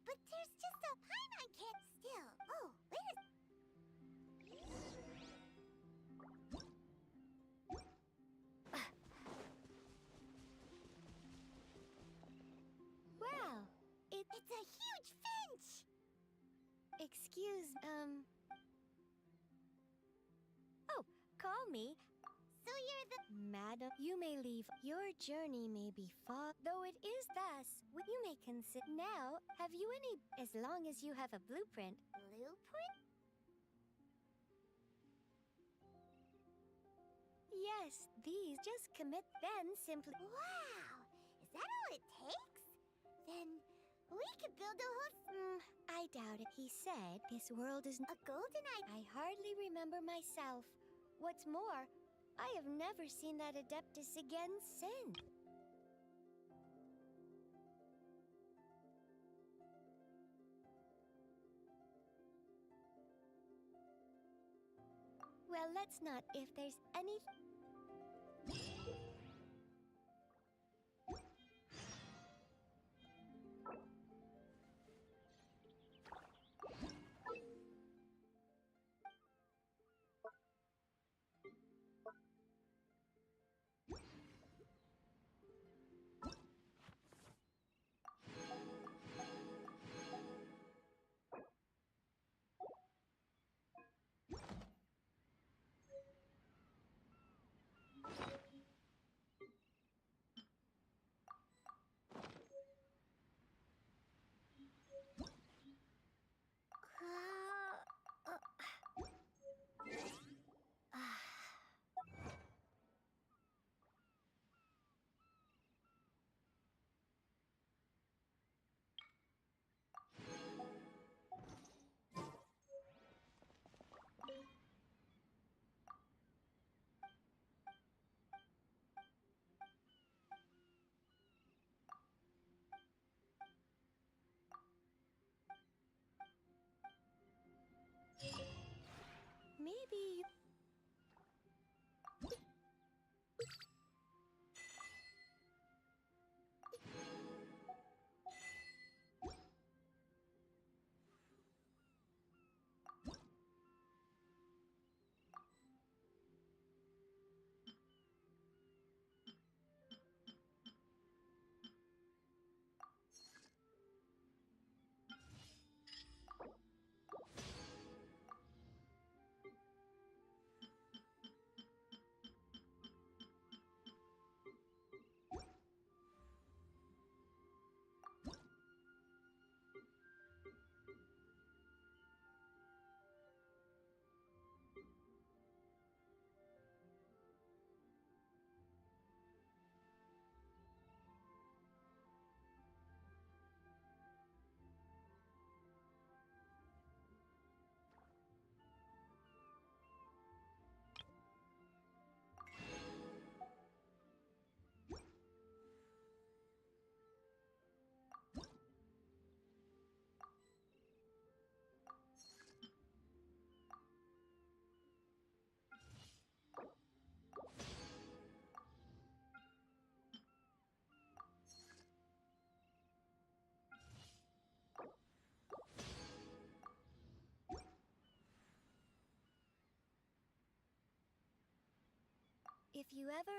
But there's just a Paimon kit still. Oh, wait a... Wow, It's a huge finch! excuse, Oh, call me. So you're the... Madam, you may leave. Your journey may be far, though it is thus. You may consider. Now, have you any... As long as you have a blueprint. Blueprint? Yes, these. Just commit, then simply... Wow! Is that all it takes? Then we could build a whole... I doubt it. He said this world is... A golden eye... I hardly remember myself. What's more, I have never seen that Adeptus again since. Well, let's not. If there's any... Maybe... If you ever...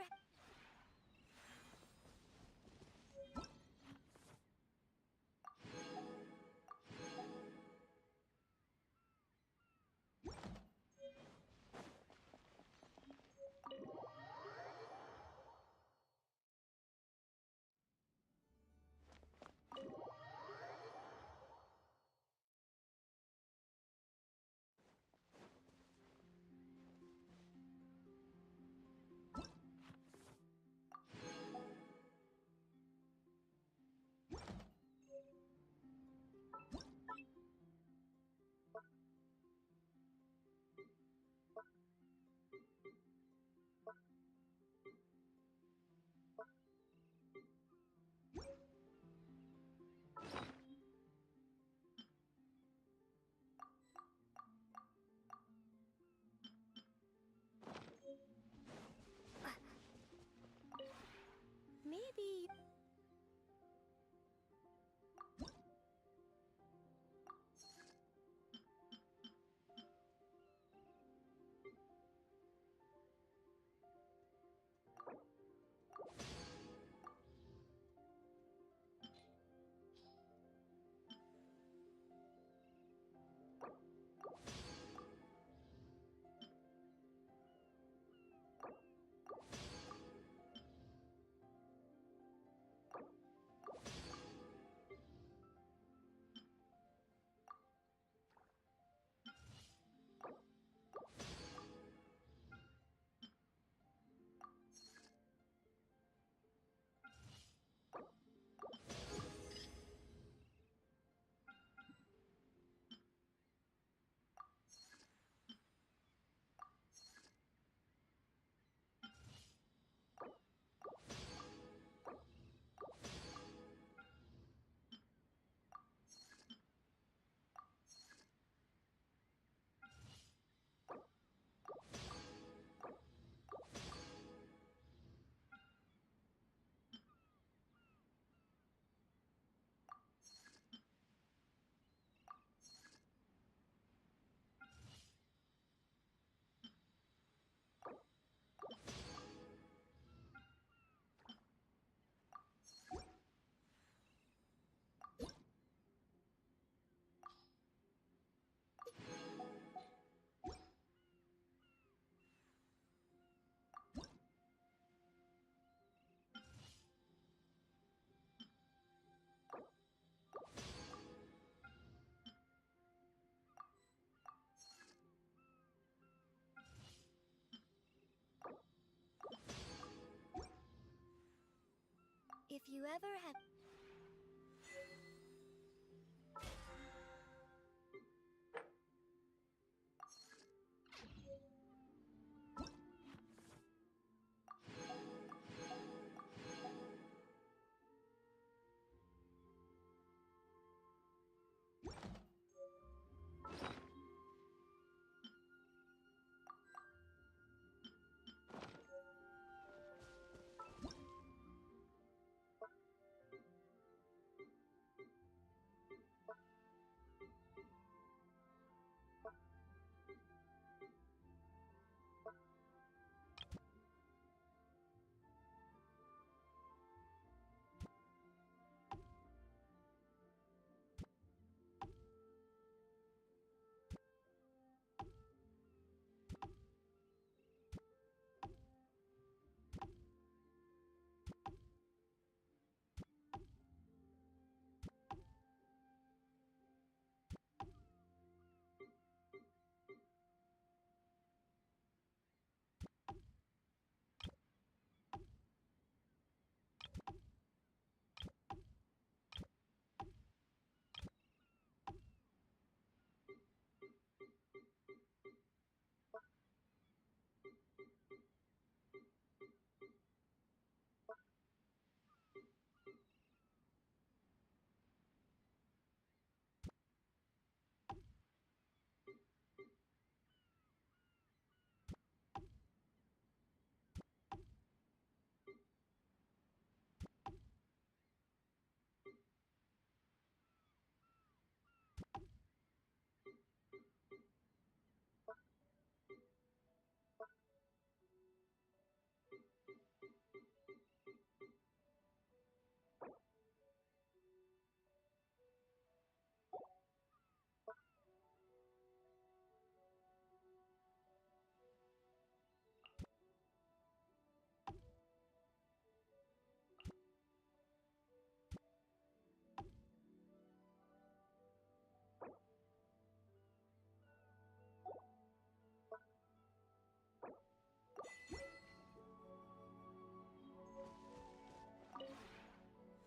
If you ever have...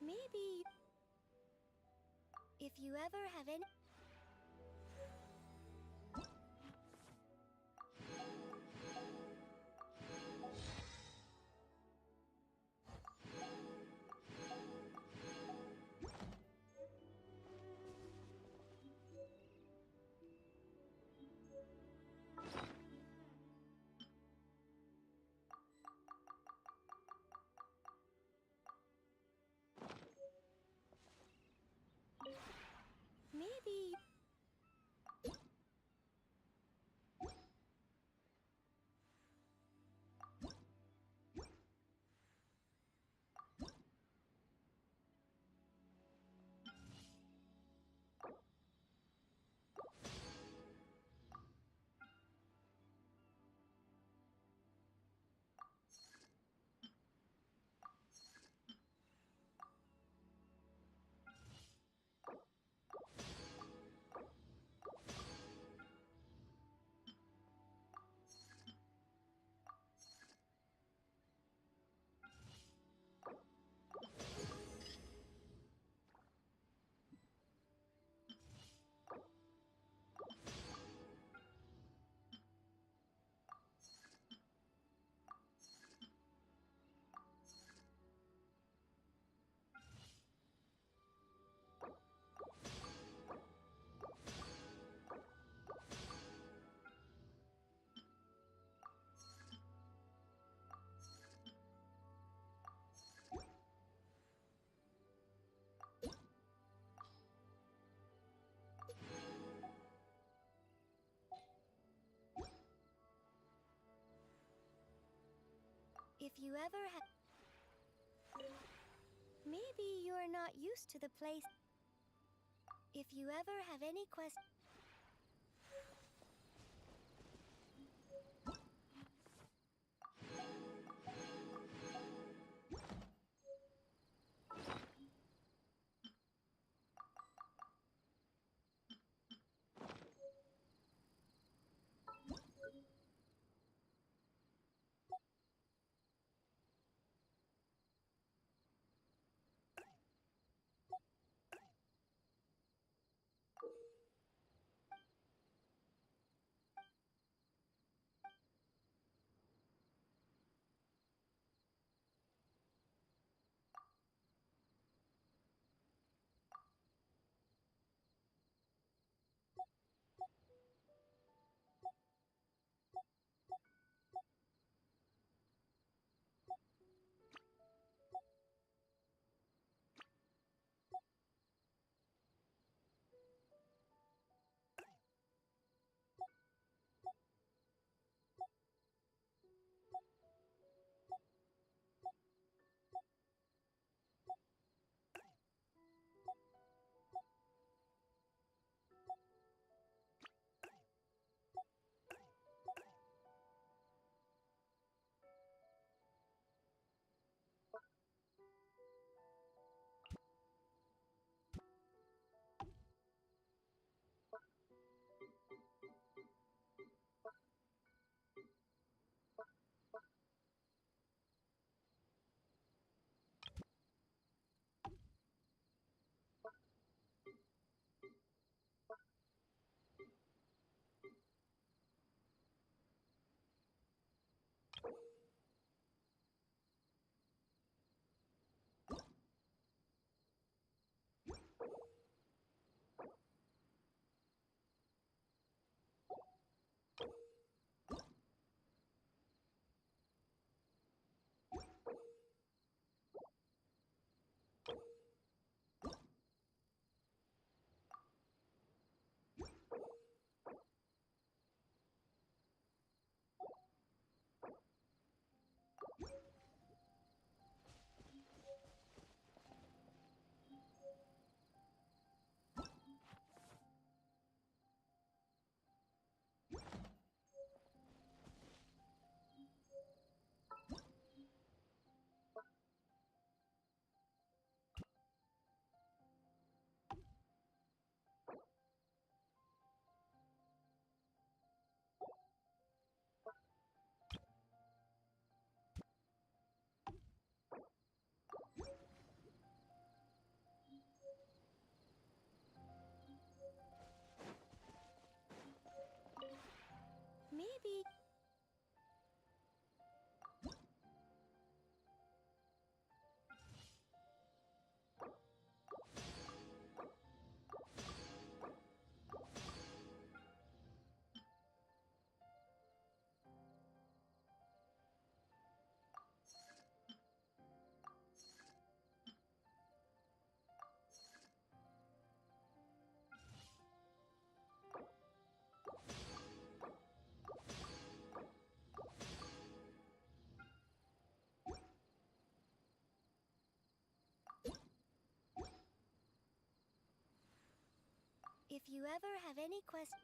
Maybe... If you ever have any... Maybe... If you ever have... Maybe you're not used to the place. If you ever have any questions... If you ever have any questions...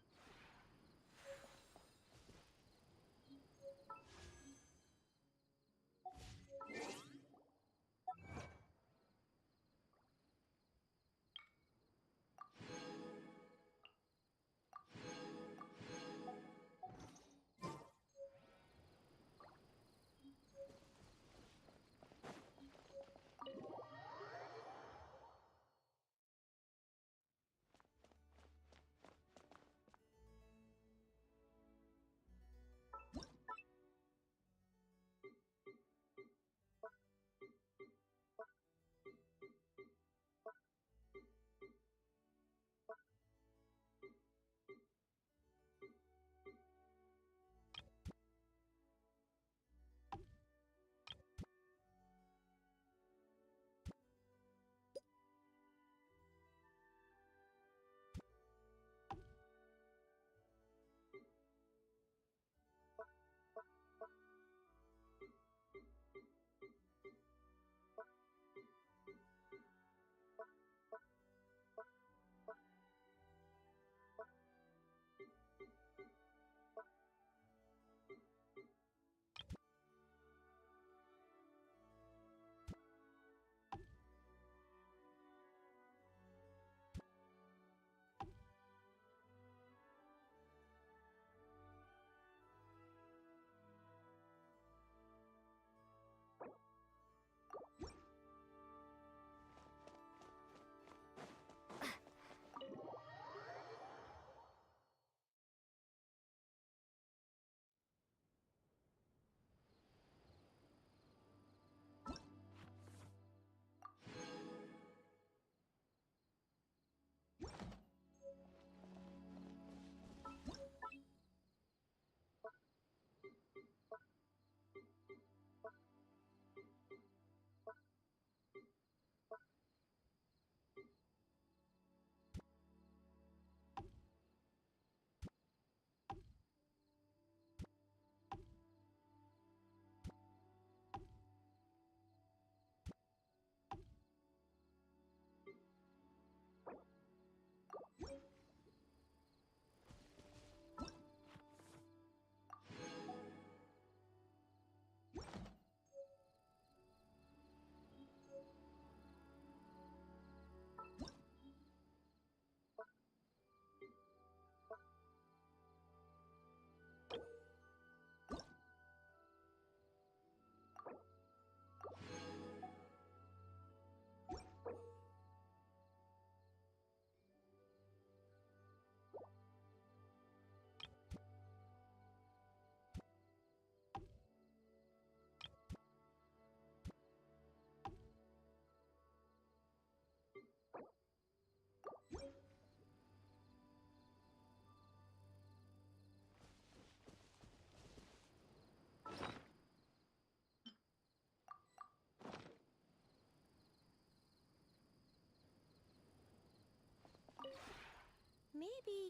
Maybe...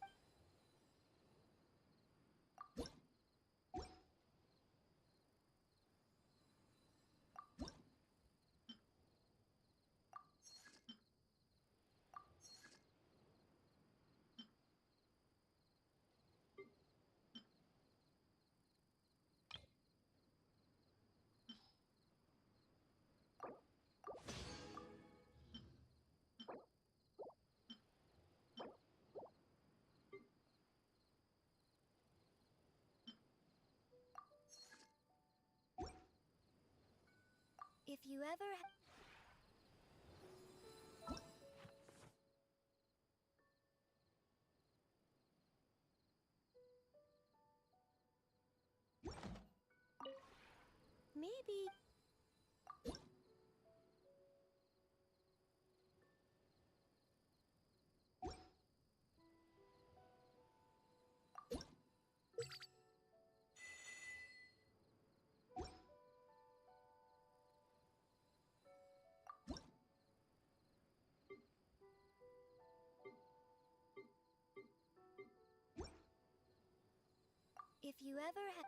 If you ever... Maybe... If you ever have...